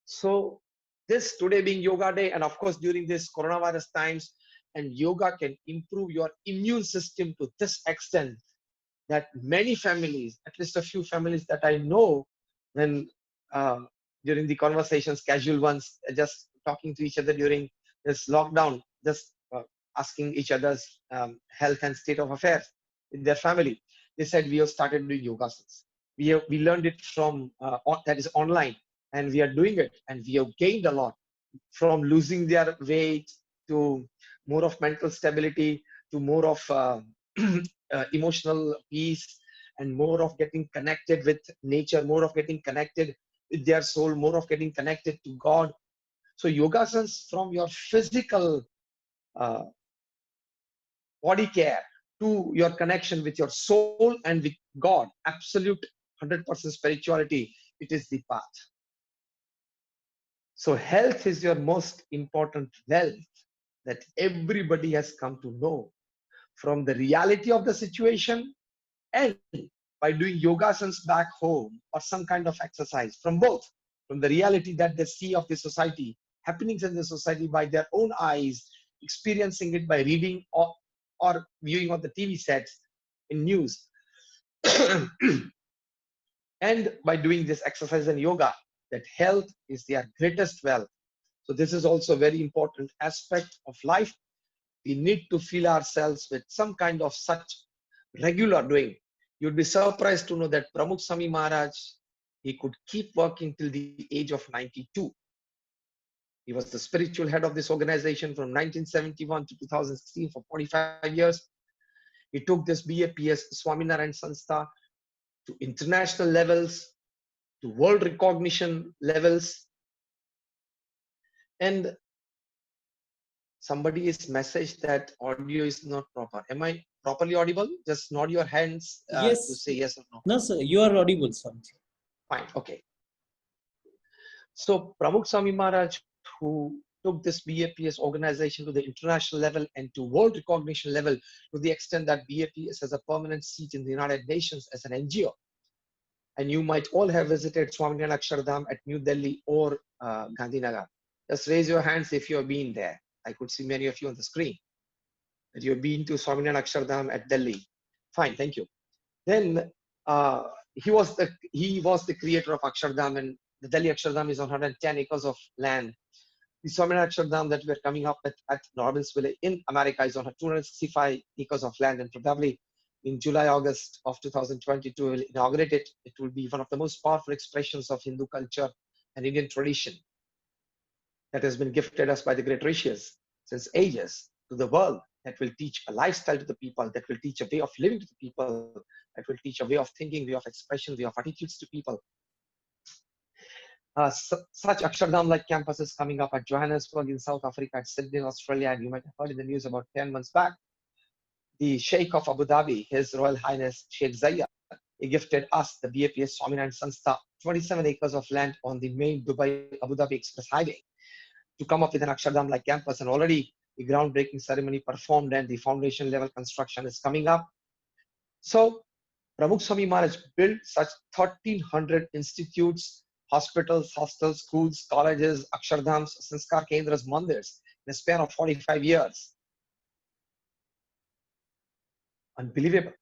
So this today being yoga day, and of course during this coronavirus times, and yoga can improve your immune system to this extent that many families, at least a few families that I know, when during the conversations, casual ones, just talking to each other during this lockdown, just asking each other's health and state of affairs in their family, they said we have started doing yoga since. We learned it from that is online, and we are doing it, and we have gained a lot from losing their weight to more of mental stability to more of emotional peace and more of getting connected with nature, more of getting connected with their soul, more of getting connected to God. So yogasans from your physical uh, body care to your connection with your soul and with God, absolute 100% spirituality, it is the path. So health is your most important wealth that everybody has come to know from the reality of the situation and by doing yogasans back home or some kind of exercise, from both, from the reality that they see of the society, happenings in the society by their own eyes, experiencing it by reading or viewing on the TV sets in news, and by doing this exercise and yoga, that health is their greatest wealth. So this is also a very important aspect of life. We need to fill ourselves with some kind of such regular doing. You'd be surprised to know that Pramukh Swami Maharaj, he could keep working till the age of 92. He was the spiritual head of this organization from 1971 to 2016 for 45 years. He took this BAPS Swaminarayan Sanstha to international levels, to world recognition levels. And somebody is messaged that audio is not proper. Am I properly audible? Just nod your hands to Yes. say yes or no. No, sir, you are audible, Swamiji. Fine, okay. So Pramukh Swami Maharaj, who took this BAPS organization to the international level and to world recognition level to the extent that BAPS has a permanent seat in the United Nations as an NGO. And you might all have visited Swaminarayan Akshardham at New Delhi or Gandhinagar. Just raise your hands if you have been there. I could see many of you on the screen. That you have been to Swaminarayan Akshardham at Delhi. Fine, thank you. Then he was the creator of Akshardham, and the Delhi Akshardham is on 110 acres of land. The Swaminarayan Akshardham that we're coming up at Norbinsville in America is on 265 acres of land, and probably in July, August of 2022, we'll inaugurate it. It will be one of the most powerful expressions of Hindu culture and Indian tradition that has been gifted us by the great rishis since ages to the world, that will teach a lifestyle to the people, that will teach a way of living to the people, that will teach a way of thinking, way of expression, way of attitudes to people. Such Akshardham-like campuses coming up at Johannesburg in South Africa, at Sydney in Australia, and you might have heard in the news about 10 months back, the Sheikh of Abu Dhabi, His Royal Highness Sheikh Zayed, he gifted us, the BAPS Swaminarayan Sanstha, 27 acres of land on the main Dubai-Abu Dhabi Express Highway to come up with an Akshardham-like campus, and already the groundbreaking ceremony performed and the foundation level construction is coming up. So Pramukh Swami Maharaj built such 1,300 institutes, hospitals, hostels, schools, colleges, Akshardhams, Sanskar Kendras, Mandirs in a span of 45 years. Unbelievable.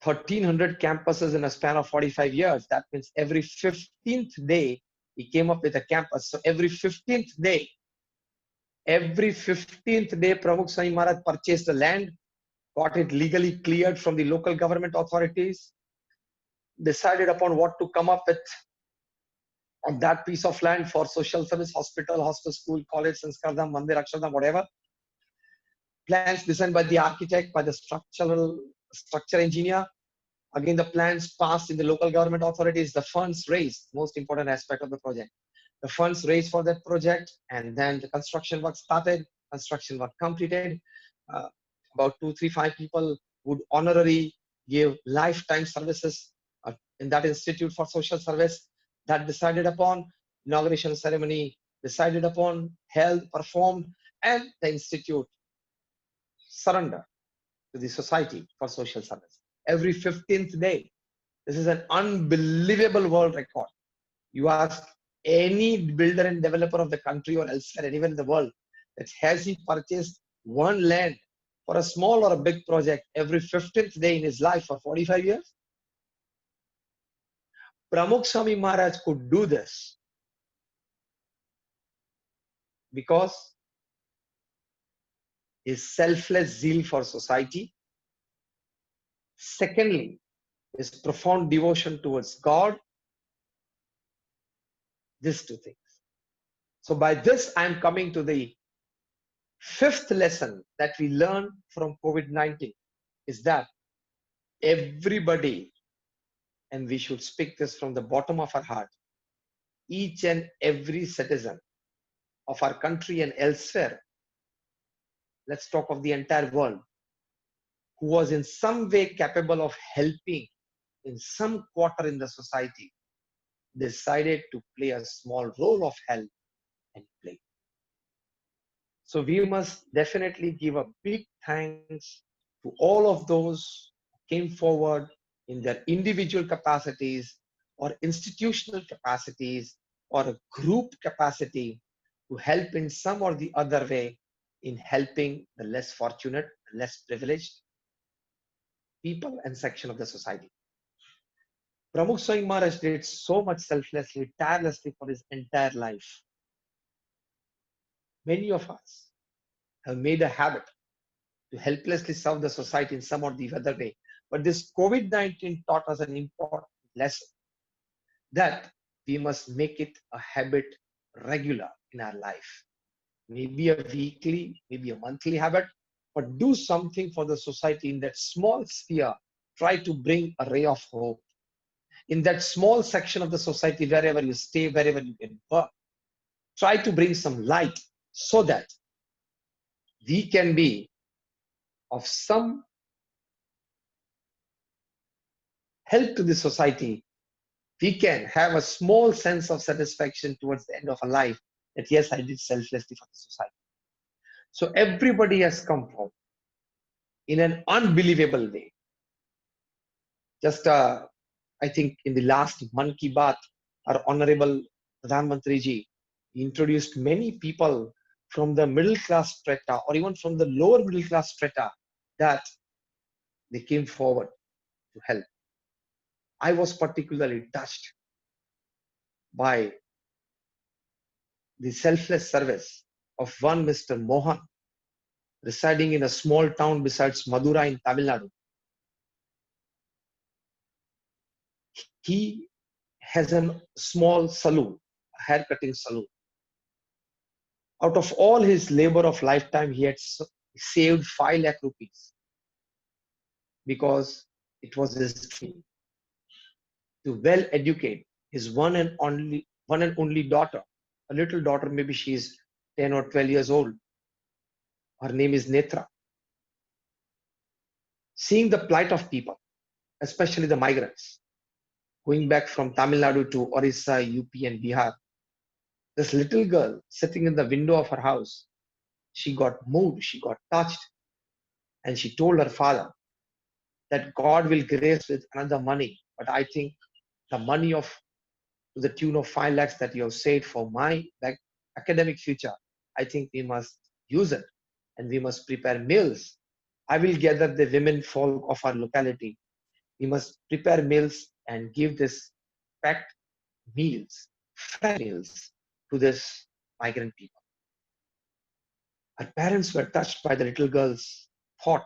1,300 campuses in a span of 45 years. That means every 15th day, he came up with a campus. So every 15th day, Pramukh Swami Maharaj purchased the land, got it legally cleared from the local government authorities, decided upon what to come up with on that piece of land for social service, hospital, hostel, school, college, sanskardham, mandir, akshardham, whatever. Plans designed by the architect, by the structure engineer. Again, the plans passed in the local government authorities, the funds raised, most important aspect of the project. The funds raised for that project, and then the construction work started, construction work completed. Uh, about 2, 3, 5 people would honorary give lifetime services in that institute for social service. That decided upon, inauguration ceremony decided upon, held, performed, and the institute surrender to the society for social service. Every 15th day. This is an unbelievable world record. You ask any builder and developer of the country or elsewhere, anywhere in the world, that has he purchased one land for a small or a big project every 15th day in his life for 45 years? Pramukh Swami Maharaj could do this because his selfless zeal for society. Secondly, his profound devotion towards God. These two things. So by this, I'm coming to the fifth lesson that we learn from COVID-19 is that everybody, and we should speak this from the bottom of our heart, each and every citizen of our country and elsewhere, let's talk of the entire world, who was in some way capable of helping in some quarter in the society, decided to play a small role of help and play. So we must definitely give a big thanks to all of those who came forward in their individual capacities or institutional capacities or a group capacity to help in some or the other way in helping the less fortunate, less privileged people and section of the society. Pramukh Swami Maharaj did so much selflessly, tirelessly for his entire life. Many of us have made a habit to helplessly serve the society in some or the other way. But this COVID-19 taught us an important lesson that we must make it a habit regular in our life. Maybe a weekly, maybe a monthly habit, but do something for the society in that small sphere. Try to bring a ray of hope. In that small section of the society, wherever you stay, wherever you can work, try to bring some light so that we can be of some help to the society. We can have a small sense of satisfaction towards the end of our life that yes, I did selflessly for the society. So everybody has come forward in an unbelievable way. Just I think in the last Man Ki Baat, our Honorable Pradhan Mantri ji introduced many people from the middle class strata or even from the lower middle class strata that they came forward to help. I was particularly touched by the selfless service of one Mr. Mohan, residing in a small town besides Madura in Tamil Nadu. He has a small saloon, a hair cutting saloon. Out of all his labor of lifetime, he had saved 5 lakh rupees because it was his dream to well educate his one and only daughter, a little daughter, maybe she's 10 or 12 years old. Her name is Netra. Seeing the plight of people, especially the migrants, going back from Tamil Nadu to Orissa, UP and Bihar, this little girl sitting in the window of her house, she got moved, she got touched, and she told her father that God will grace with another money, but I think the money of to the tune of 5 lakhs that you have saved for my academic future, I think we must use it and we must prepare meals. I will gather the women folk of our locality. We must prepare meals and give this packed meals fair meals to this migrant people. Her parents were touched by the little girl's thought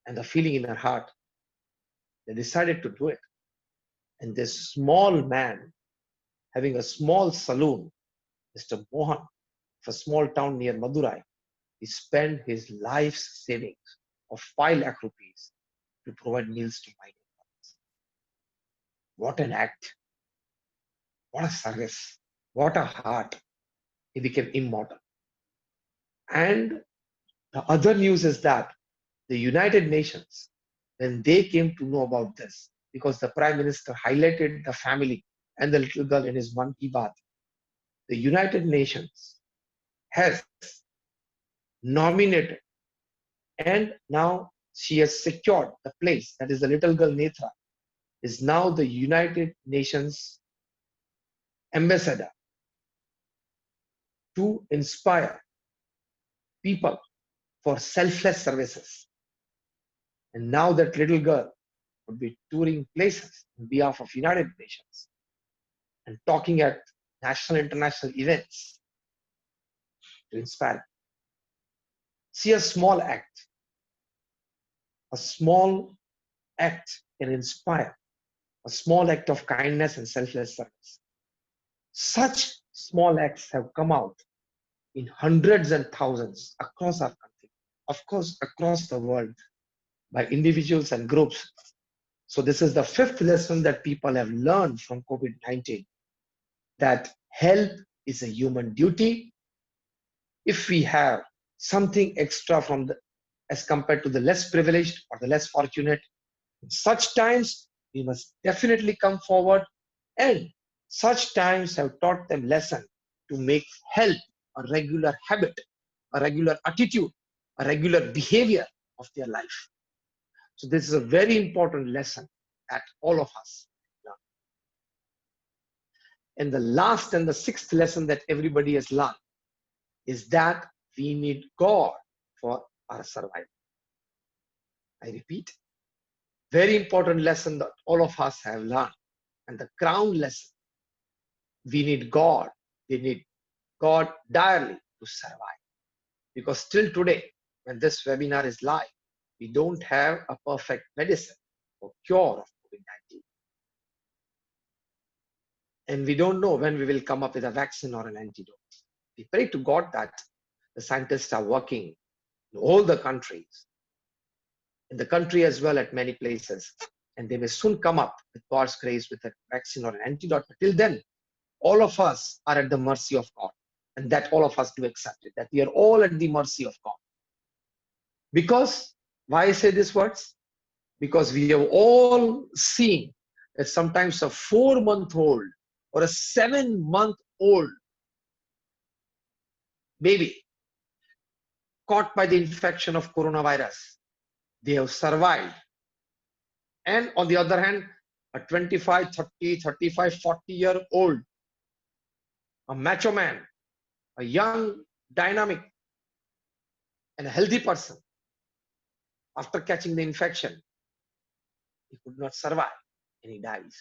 and the feeling in her heart. They decided to do it. And this small man having a small saloon, Mr. Mohan, of a small town near Madurai, he spent his life's savings of 5 lakh rupees to provide meals to migrant mothers. What an act! What a service! What a heart! He became immortal. And the other news is that the United Nations, when they came to know about this, because the Prime Minister highlighted the family and the little girl in his Mann Ki Baat, the United Nations has nominated, and now she has secured the place, that is the little girl Netra is now the United Nations ambassador to inspire people for selfless services. And now that little girl would be touring places on behalf of United Nations and talking at national international events to inspire. See, a small act can inspire, a small act of kindness and selfless service. Such small acts have come out in hundreds and thousands across our country, of course, across the world, by individuals and groups. So this is the 5th lesson that people have learned from COVID-19, that help is a human duty. If we have something extra from as compared to the less privileged or the less fortunate, in such times we must definitely come forward, and such times have taught them lesson to make help a regular habit, a regular attitude, a regular behavior of their life. So this is a very important lesson that all of us learn. And the last and the 6th lesson that everybody has learned is that we need God for our survival. I repeat, very important lesson that all of us have learned. And the crown lesson, we need God. We need God direly to survive. Because still today, when this webinar is live, we don't have a perfect medicine or cure of COVID-19. And we don't know when we will come up with a vaccine or an antidote. We pray to God that the scientists are working in all the countries, in the country as well at many places, and they may soon come up with God's grace with a vaccine or an antidote. But till then, all of us are at the mercy of God, and that all of us do accept it, that we are all at the mercy of God. Because, why I say these words? Because we have all seen that sometimes a 4-month-old or a 7-month-old baby caught by the infection of coronavirus, they have survived. And on the other hand, a 25, 30, 35, 40-year-old, a macho man, a young, dynamic, and a healthy person, after catching the infection, he could not survive and he dies.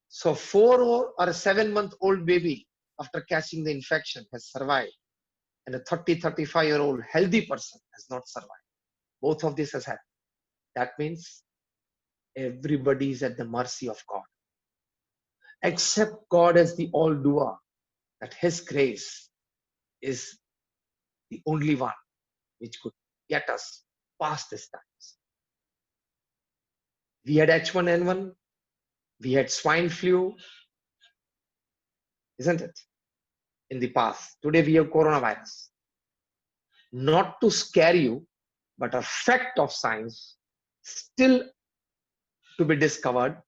So 4 or a 7-month-old baby, after catching the infection, has survived, and a 30, 35-year-old healthy person has not survived. Both of this has happened. That means everybody is at the mercy of God, except God as the all-doer, that His grace is the only one which could get us past these times. We had H1N1, we had swine flu, isn't it? In the past. Today we have coronavirus. Not to scare you, but a fact of science still to be discovered.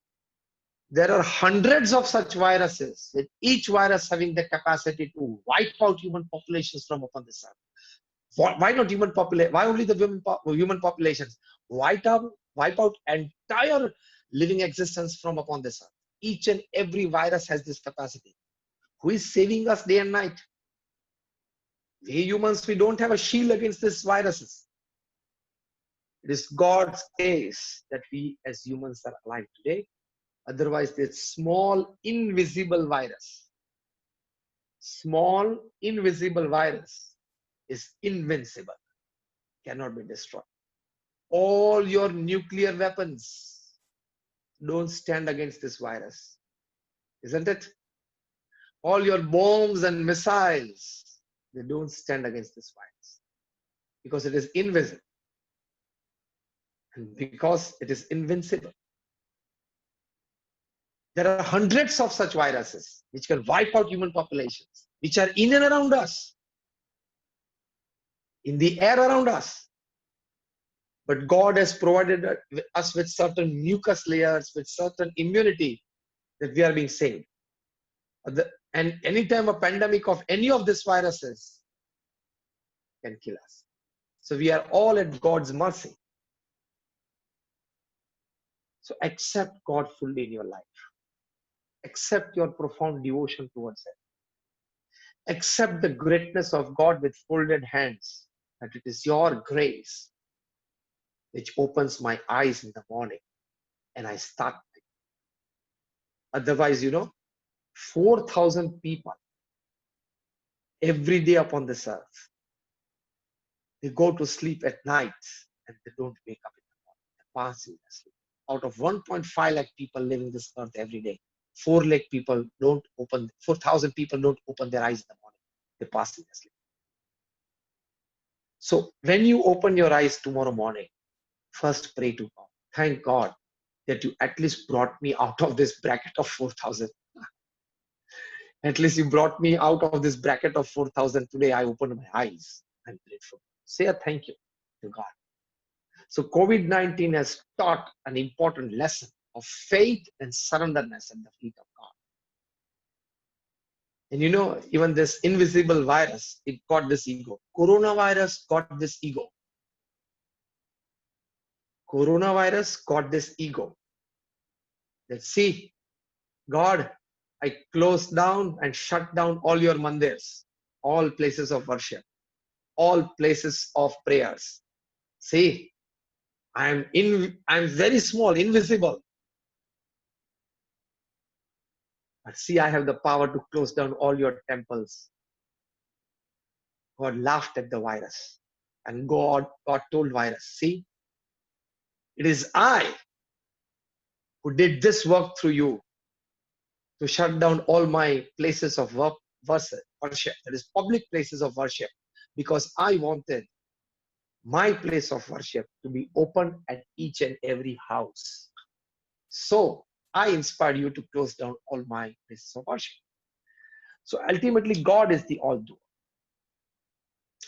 There are hundreds of such viruses, with each virus having the capacity to wipe out human populations from upon this earth. Why not human population? Why only the human populations? Wipe out entire living existence from upon this earth. Each and every virus has this capacity. Who is saving us day and night? We humans, we don't have a shield against these viruses. It is God's grace that we as humans are alive today, Otherwise, this small, invisible virus, is invincible, cannot be destroyed. All your nuclear weapons don't stand against this virus, isn't it? All your bombs and missiles, they don't stand against this virus because it is invisible. And because it is invincible, there are hundreds of such viruses which can wipe out human populations, which are in and around us, in the air around us. But God has provided us with certain mucus layers, with certain immunity, that we are being saved. And anytime a pandemic of any of these viruses can kill us. So we are all at God's mercy. So accept God fully in your life. Accept your profound devotion towards Him. Accept the greatness of God with folded hands, that it is your grace which opens my eyes in the morning and I start. Otherwise, 4,000 people every day upon this earth, they go to sleep at night and they don't wake up in the morning. They pass in their sleep. Out of 1.5 lakh people living this earth every day, 4,000 people don't open their eyes in the morning. They pass in their sleep. So when you open your eyes tomorrow morning, first pray to God. Thank God that you at least brought me out of this bracket of 4,000. At least you brought me out of this bracket of 4,000. Today I opened my eyes. I'm grateful. Say a thank you to God. So COVID-19 has taught an important lesson of faith and surrenderness at the feet of God. And even this invisible virus, it got this ego. Coronavirus got this ego. Coronavirus got this ego. Let's see, God, I closed down and shut down all your mandirs, all places of worship, all places of prayers. See, I'm very small, invisible. But see, I have the power to close down all your temples. God laughed at the virus. And God told virus, see, it is I who did this work through you to shut down all my places of worship, that is public places of worship, because I wanted my place of worship to be open at each and every house. So I inspired you to close down all my places of worship. So ultimately, God is the all-doer.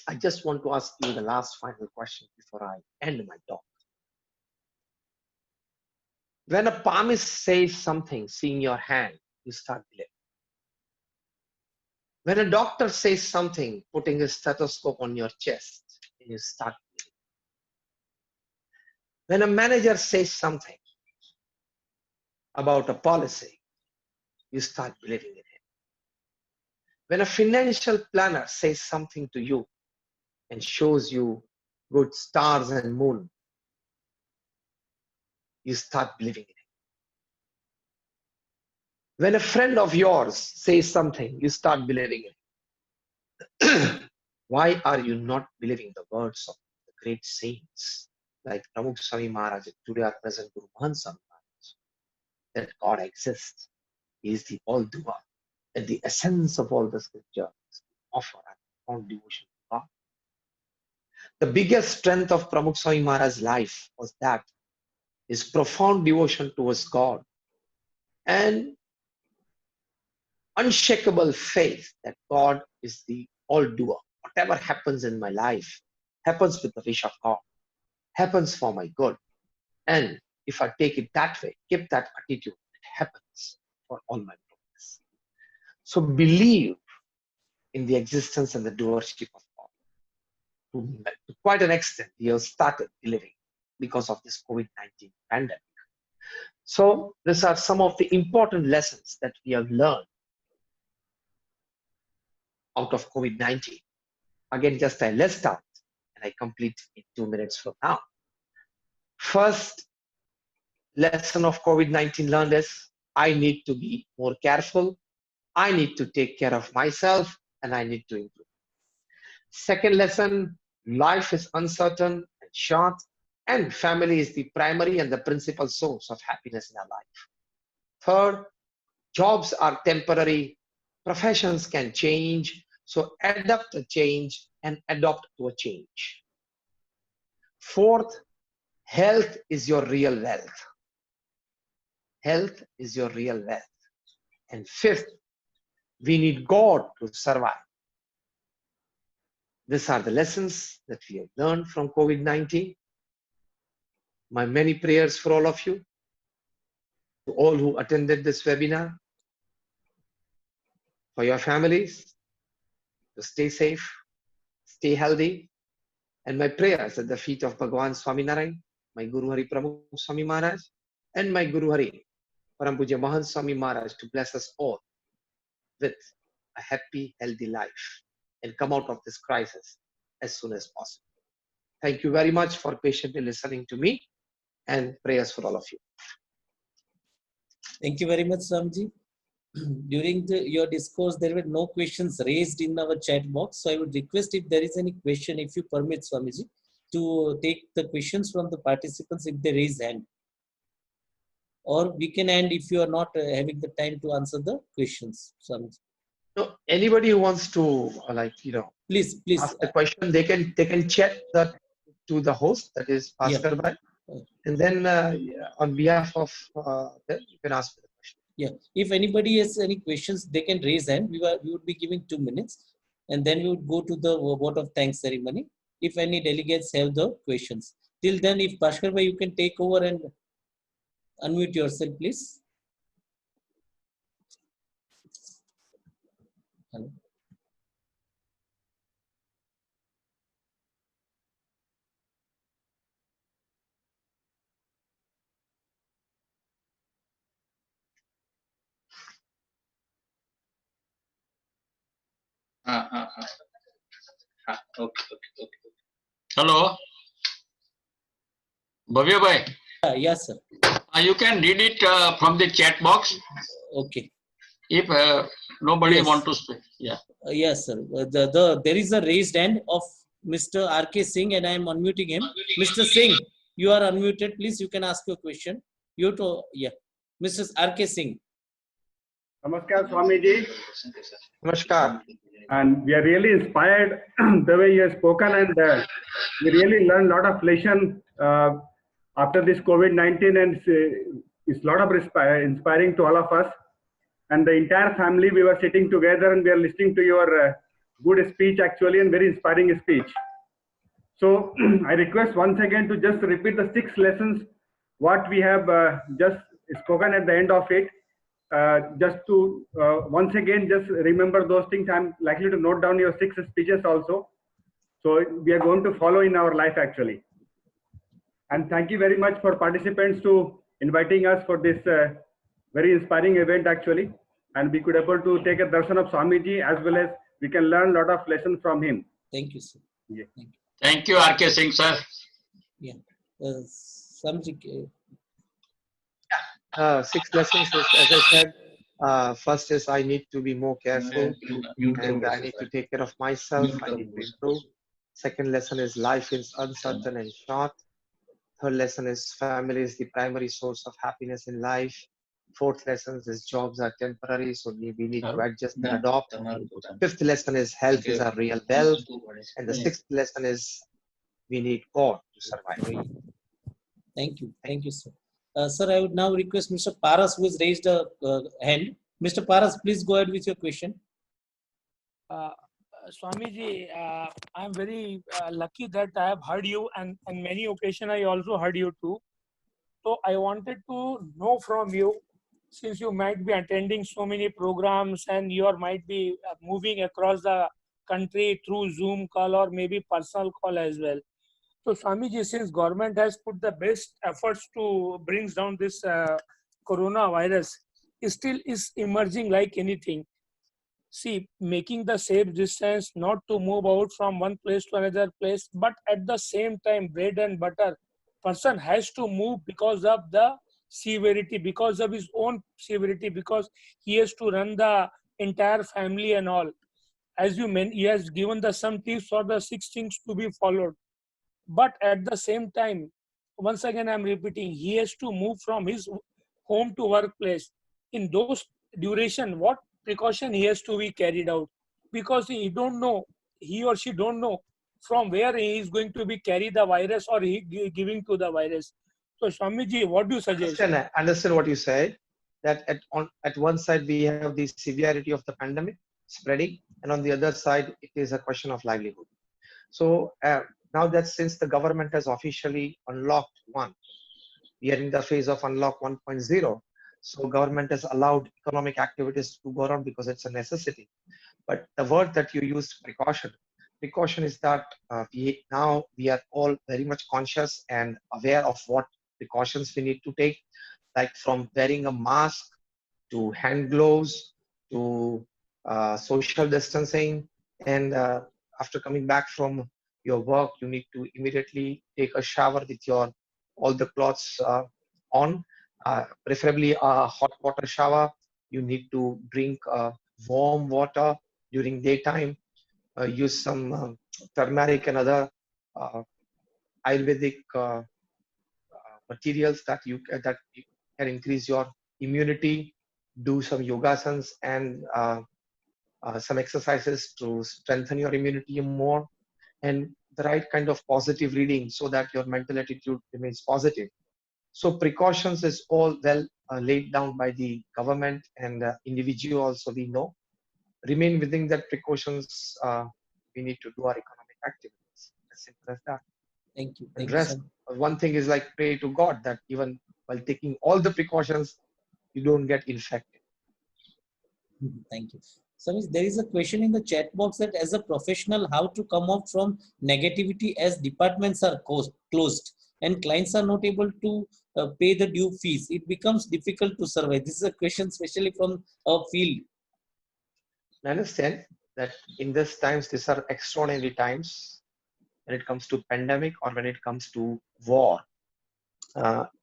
I just want to ask you the last final question before I end my talk. When a palmist says something, seeing your hand, you start believing. When a doctor says something, putting a stethoscope on your chest, and you start believing. When a manager says something about a policy, you start believing in him. When a financial planner says something to you and shows you good stars and moon, you start believing in him. When a friend of yours says something, you start believing in him. Why are you not believing the words of the great saints like Pramukh Swami Maharaj, today our present Guru Mahan Swami Maharaj, that God exists? He is the all-doer, and the essence of all the scriptures offer a profound devotion to God. The biggest strength of Pramukh Swami Maharaj's life was that his profound devotion towards God and unshakable faith that God is the all-doer. Whatever happens in my life happens with the wish of God, happens for my good. And if I take it that way, keep that attitude, it happens for all my progress. So believe in the existence and the doership of God. To quite an extent, you have started believing because of this COVID-19 pandemic. So these are some of the important lessons that we have learned out of COVID-19. Again, just I list out and I complete in 2 minutes from now. First lesson of COVID-19 learned is I need to be more careful. I need to take care of myself and I need to improve. Second lesson, life is uncertain and short, and family is the primary and the principal source of happiness in our life. Third, jobs are temporary, professions can change, so adapt to change and adopt to a change. Fourth, health is your real wealth. Health is your real wealth. And fifth, we need God to survive. These are the lessons that we have learned from COVID-19. My many prayers for all of you, to all who attended this webinar, for your families, to stay safe, stay healthy, and my prayers at the feet of Bhagavan Swaminarayan, my Guru Hari Pramukh Swami Maharaj, and my Guru Hari Param Pujya Mahan Swami Maharaj to bless us all with a happy, healthy life and come out of this crisis as soon as possible. Thank you very much for patiently listening to me, and prayers for all of you. Thank you very much, Swamiji. During your discourse, there were no questions raised in our chat box. So I would request, if there is any question, if you permit, Swamiji, to take the questions from the participants if they raise hand. Or we can end if you are not having the time to answer the questions, Swamiji. So anybody who wants to Please. ask the question, they can chat that to the host, that is Bhaskar Bhai, and then on behalf of them, you can ask the question. Yeah, if anybody has any questions, they can raise hand. We would be giving 2 minutes, and then we would go to the vote of thanks ceremony if any delegates have the questions. Till then, if Bhaskar Bhai, you can take over and unmute yourself, please. Hello. Okay. Hello. Bhavya Bhai. Yes, sir. You can read it from the chat box. Okay. If nobody Yes. want to speak. Yeah. Yes, sir. There is a raised hand of Mr. R.K. Singh, and I am unmuting him. Mr. Singh, you are unmuted. Please, you can ask your question. You to Mr. R.K. Singh. Namaskar, Swamiji. Namaskar. And we are really inspired the way you have spoken, and we really learned a lot of lesson after this COVID-19, and it's a lot of inspiring to all of us. And the entire family, we were sitting together and we are listening to your good speech actually, and very inspiring speech. So I request once again to just repeat the 6 lessons what we have just spoken at the end of it. Just to once again just remember those things. I'm likely to note down your 6 speeches also, so we are going to follow in our life actually. And thank you very much for participants to inviting us for this very inspiring event actually, and we could able to take a darshan of Swamiji, as well as we can learn a lot of lessons from him. Thank you, sir. Yeah. Thank you, R.K. Singh, sir. Yeah. Swamiji. 6 lessons is, as I said, first is I need to be more careful and I need to take care of myself. I need to improve. Second lesson is life is uncertain and short. Third lesson is family is the primary source of happiness in life. Fourth lesson is jobs are temporary, so we need to adjust and adopt. Fifth lesson is health is our real wealth. And the 6th lesson is we need God to survive. Thank you. Thank you, sir. Sir, I would now request Mr. Paras, who has raised a hand. Mr. Paras, please go ahead with your question. Swamiji, I am very lucky that I have heard you, and on many occasions I also heard you too. So I wanted to know from you, since you might be attending so many programs and you might be moving across the country through Zoom call or maybe personal call as well. So Swamiji, since government has put the best efforts to bring down this coronavirus, it still is emerging like anything. See, making the safe distance, not to move out from one place to another place, but at the same time, bread and butter, person has to move because of the severity, because of his own severity, because he has to run the entire family and all. As you meant, he has given the some tips for the 6 things to be followed. But at the same time, once again, I'm repeating, he has to move from his home to workplace. In those duration, what precaution he has to be carried out? Because he or she don't know from where he is going to be carry the virus or giving to the virus. So Swamiji, what do you suggest? Understand what you said, that at one side we have the severity of the pandemic spreading, and on the other side it is a question of livelihood. So now that since the government has officially unlocked one, we are in the phase of unlock 1.0. So government has allowed economic activities to go on because it's a necessity. But the word that you used, precaution, precaution is that we are all very much conscious and aware of what precautions we need to take, like from wearing a mask to hand gloves to social distancing. And after coming back from your work, you need to immediately take a shower with your all the clothes on, preferably a hot water shower. You need to drink warm water during daytime. Use some turmeric and other uh, Ayurvedic materials that you can increase your immunity. Do some yogasans and some exercises to strengthen your immunity more, and the right kind of positive reading so that your mental attitude remains positive. So precautions is all well laid down by the government and individual also, we know. Remain within that precautions, we need to do our economic activities. As simple as that. Thank you. And Thank you, rest, sir. one thing is like pray to God that even while taking all the precautions, you don't get infected. Thank you. So there is a question in the chat box that as a professional, how to come out from negativity as departments are closed and clients are not able to pay the due fees. It becomes difficult to survive. This is a question especially from our field. I understand that in these times, these are extraordinary times when it comes to pandemic or when it comes to war.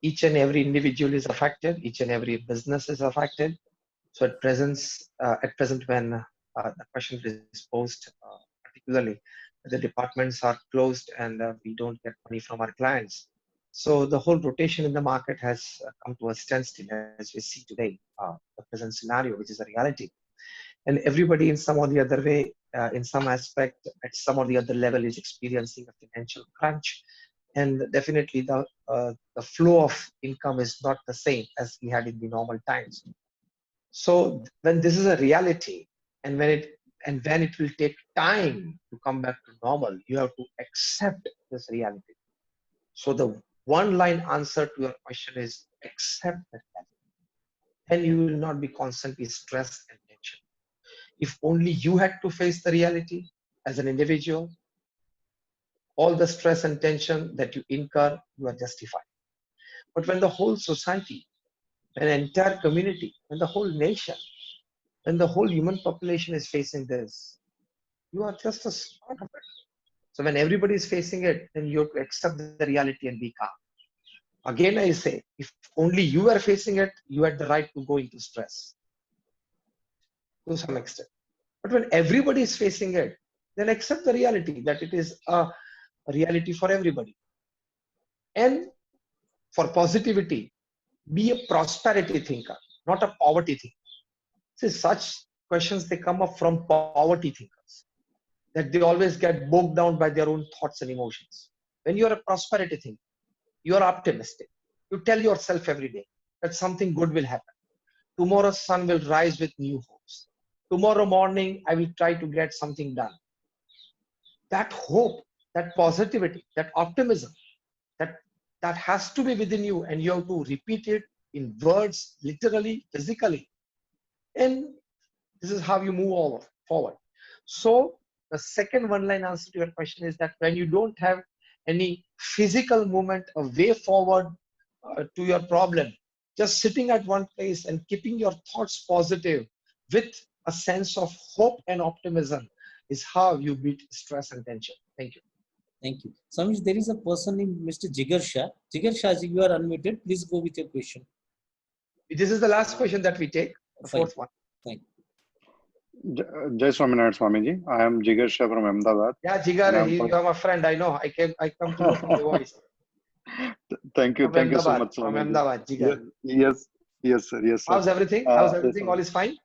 Each and every individual is affected. Each and every business is affected. So at present, when the question is posed, particularly the departments are closed and we don't get money from our clients. So the whole rotation in the market has come to a standstill as we see today, the present scenario, which is a reality. And everybody in some or the other way, in some aspect, at some or the other level, is experiencing a financial crunch. And definitely the flow of income is not the same as we had in the normal times. So when this is a reality, and when it will take time to come back to normal, you have to accept this reality. So the one line answer to your question is accept that reality. Then you will not be constantly stressed and tension. If only you had to face the reality as an individual, all the stress and tension that you incur, you are justified. But when the whole society, an entire community, and the whole nation, and the whole human population is facing this, you are just a part of it. So when everybody is facing it, then you have to accept the reality and be calm. Again, I say, if only you are facing it, you had the right to go into stress to some extent. But when everybody is facing it, then accept the reality that it is a reality for everybody. And for positivity, be a prosperity thinker, not a poverty thinker. See, such questions, they come up from poverty thinkers, that they always get bogged down by their own thoughts and emotions. When you are a prosperity thinker, you are optimistic. You tell yourself every day that something good will happen. Tomorrow's sun will rise with new hopes. Tomorrow morning, I will try to get something done. That hope, that positivity, that optimism, that has to be within you, and you have to repeat it in words, literally, physically. And this is how you move forward. So the second one line answer to your question is that when you don't have any physical movement, a way forward to your problem, just sitting at one place and keeping your thoughts positive with a sense of hope and optimism is how you beat stress and tension. Thank you. Thank you. Swami, there is a person named Mr. Jigar Shah. Jigar Shah, you are unmuted. Please go with your question. This is the last question that we take, the Fine. fourth one. Fine. Jai Swaminarayan Swamiji. I am Jigar Shah from Ahmedabad. Yeah, And Jigar, I'm you are my friend. I know. I come to know from your voice. Thank you so much, From Swamiji. Ahmedabad, Jigar. Yes, sir. Yes, sir. How's everything? How's Yes, everything? All Swamiji. is fine?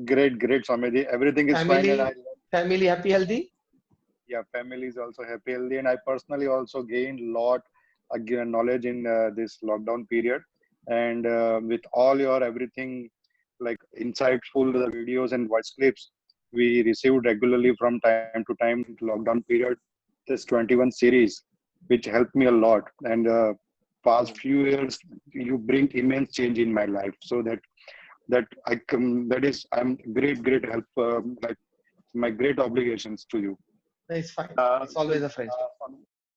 Great, Swamiji. Everything is fine, and Family, family happy, healthy? yeah, family is also happy, healthy, and I personally also gained lot again knowledge in this lockdown period, and with all your everything like insightful the videos and voice clips we received regularly from time to time in lockdown period. This 21 series, which helped me a lot, and past few years you bring immense change in my life, so that I can that is I'm great help like my great obligations to you. No, it's fine. It's So, always a friendship.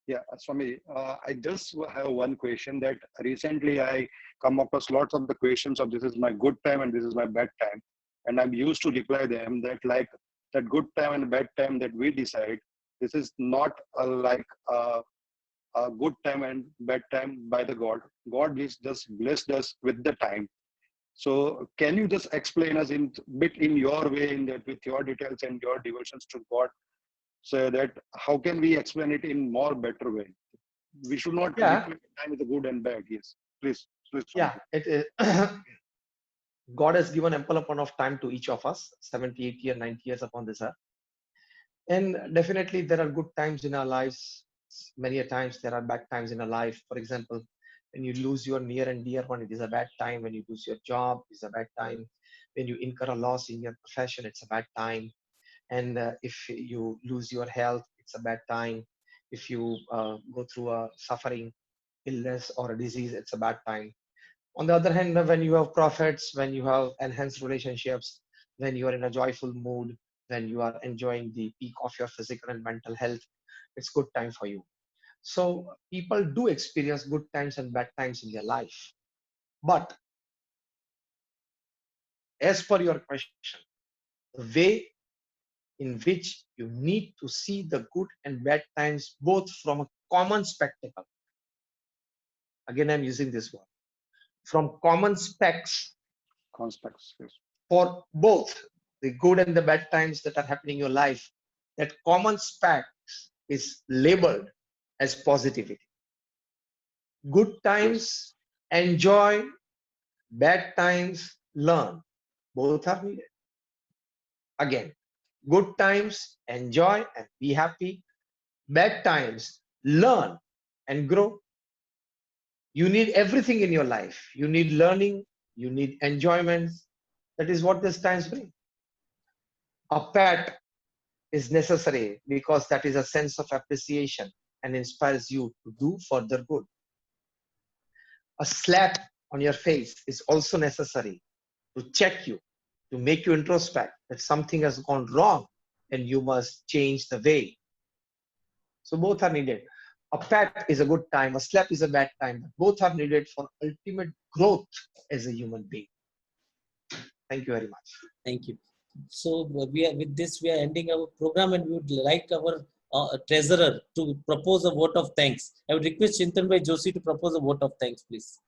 yeah, Swami, I just have one question that recently I come across lots of the questions of this is my good time and this is my bad time. And I'm used to reply them that like that good time and bad time that we decide, this is not like a good time and bad time by the God. God is just blessed us with the time. So can you just explain us in bit in your way in that with your details and your devotions to God, so that how can we explain it in more better way? We should not Yeah, replace time with the good and bad. Yes, please. yeah. It is. God has given ample amount of time to each of us, 70, 80, and 90 years upon this earth. And definitely there are good times in our lives. Many a times there are bad times in our life. For example, when you lose your near and dear one, it is a bad time. When you lose your job, it's a bad time. When you incur a loss in your profession, it's a bad time. And if you lose your health, it's a bad time. If you go through a suffering, illness, or a disease, it's a bad time. On the other hand, when you have profits, when you have enhanced relationships, when you are in a joyful mood, when you are enjoying the peak of your physical and mental health, it's good time for you. So people do experience good times and bad times in their life. But as per your question, the way in which you need to see the good and bad times both from a common spectacle. Again, I'm using this word. From common specs Conspects. Yes. for both the good and the bad times that are happening in your life, that common specs is labeled as positivity. Good times, enjoy; bad times, learn. Both are needed. Again, good times, enjoy and be happy; bad times, learn and grow. You need everything in your life. You need learning, you need enjoyment. That is what these times bring. A pat is necessary because that is a sense of appreciation and inspires you to do further good. A slap on your face is also necessary to check you, to make you introspect that something has gone wrong and you must change the way. So both are needed. A pat is a good time, a slap is a bad time, but both are needed for ultimate growth as a human being. Thank you very much. Thank you. So we are with this we are ending our program, and we would like our treasurer to propose a vote of thanks. I would request Chintan Bhai Joshi to propose a vote of thanks, please.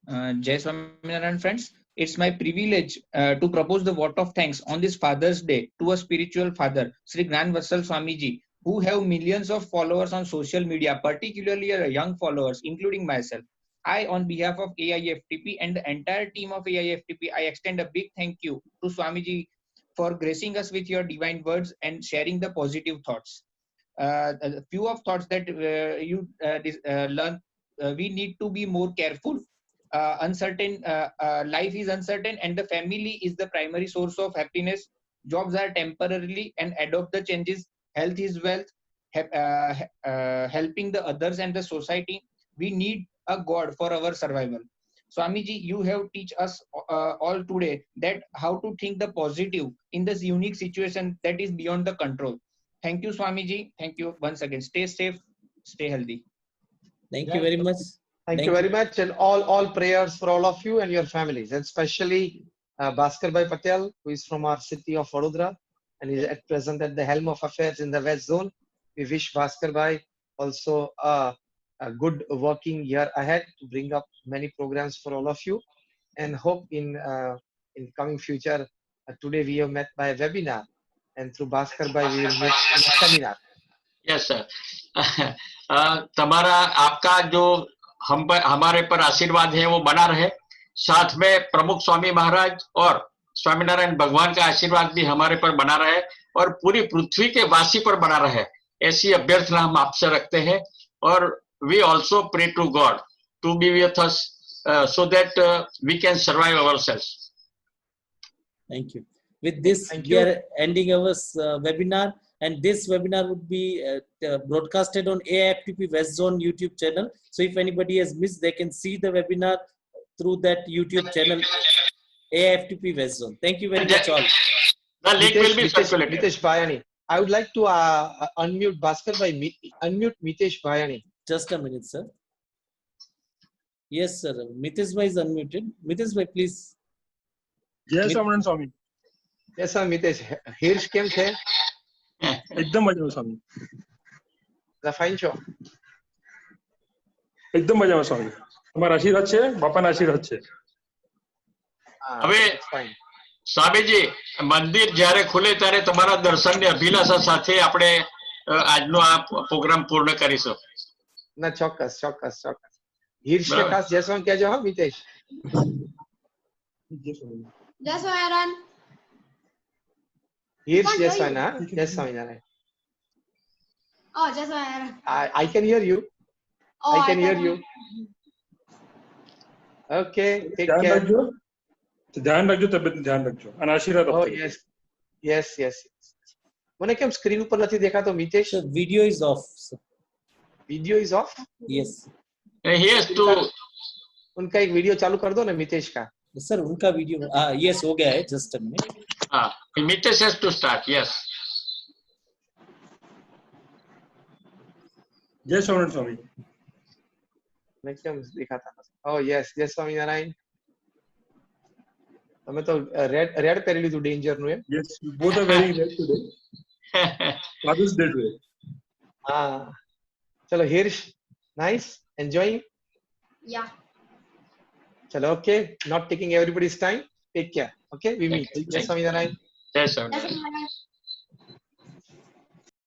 Jai Swaminarayan friends, it's my privilege to propose the vote of thanks on this Father's Day to a spiritual father, Sri Gnanvatsal Swamiji, who have millions of followers on social media, particularly young followers, including myself. I, on behalf of AIFTP and the entire team of AIFTP, I extend a big thank you to Swamiji for gracing us with your divine words and sharing the positive thoughts. A few of thoughts that you learn, we need to be more careful. Life is uncertain and the family is the primary source of happiness. Jobs are temporarily and adopt the changes. Health is wealth. Helping the others and the society, we need a God for our survival. Swamiji, you have teach us all today that how to think the positive in this unique situation that is beyond the control. Thank you, Swamiji. Thank you once again. Stay safe, stay healthy. Thank you very much. Thank you very much, and all prayers for all of you and your families, and especially Bhaskar Bhai Patel, who is from our city of Vadodara and is at present at the helm of affairs in the West Zone. We wish Bhaskar Bhai also a good working year ahead to bring up many programs for all of you. and hope in coming future. Today we have met by webinar, and through Bhaskar Bhai we will meet in a seminar. Yes sir तुम्हारा आपका जो हम पर हमारे पर आशीर्वाद है वो बना रहे, साथ में प्रमुख स्वामी महाराज और स्वामीनारायण भगवान का आशीर्वाद भी हमारे पर बना रहे और पूरी पृथ्वी के वासी पर बना रहे, ऐसी अभ्यर्थना हम आपसे रखते हैं. और we also pray to God to be with us so that we can survive ourselves. Thank you. With this, Thank we you. are ending our webinar, and this webinar would be broadcasted on AIFTP West Zone YouTube channel. So if anybody has missed, they can see the webinar through that YouTube channel, AIFTP West Zone. Thank you very much all. The link will be circulated. Mitesh Bhayani. I would like to unmute Bhaskar Bhai, unmute Mitesh Bhayani. Just a minute, sir. Yes, sir. Mitesh Bhai is unmuted. Mitesh Bhai, please. जय स्वामीनारायण स्वामी. Yes, sir, Mitesh. Hirsch કેમ છે? एकदम મજામાં સ્વામી. The fine show. एकदम મજામાં સ્વામી. તમારા આશીર્વાદ છે, બાપાના આશીર્વાદ છે. હવે That's fine. સ્વામીજી મંદિર જ્યારે ખુલે ત્યારે તમારા દર્શનની અભિલાષા સાથે આપણે આજનો આ પ્રોગ્રામ પૂર્ણ કરીશું. ના ચોક્કસ ચોક્કસ ચોક્કસ. હિર્ષ ને ખાસ જય સ્વામી કહેજો હા મિતેશ. જય સ્વામિનારાયણ. હિર્ષ જય સ્વામિનારાયણ. જય સ્વામિનારાયણ. Oh, જય Swaminarayan. I can hear you. Oh, I can hear you. Okay, take ધ્યાન care. રાખજો. ધ્યાન રાખજો, તબિયતનું ધ્યાન રાખજો અને આશીર્વાદ Oh આપજો. yes, yes, yes. મને કેમ સ્ક્રીન ઉપર નથી દેખાતો Mitesh? Sir, video is off, sir. Video is off. Yes. He has to उनका एक वीडियो चालू कर दो ना मितेश का. सर उनका वीडियो yes हो गया है. Just a minute. Mitesh has to start. Yes. જય સ્વામિનારાયણ સ્વામી. मैं क्या दिखाता था. Oh yes, जय स्वामीनारायण. તમે તો રેડ પહેરી લીધું ડેન્જર નું એમ. Yes, both are wearing red today. Father's Day today. હા ચલો હિર્ષ nice enjoying. Yeah. ચલો okay, not taking everybody's time. Take care. Okay, we meet. જય સ્વામીનારાયણ. Yes, sir. જય સ્વામિનારાયણ.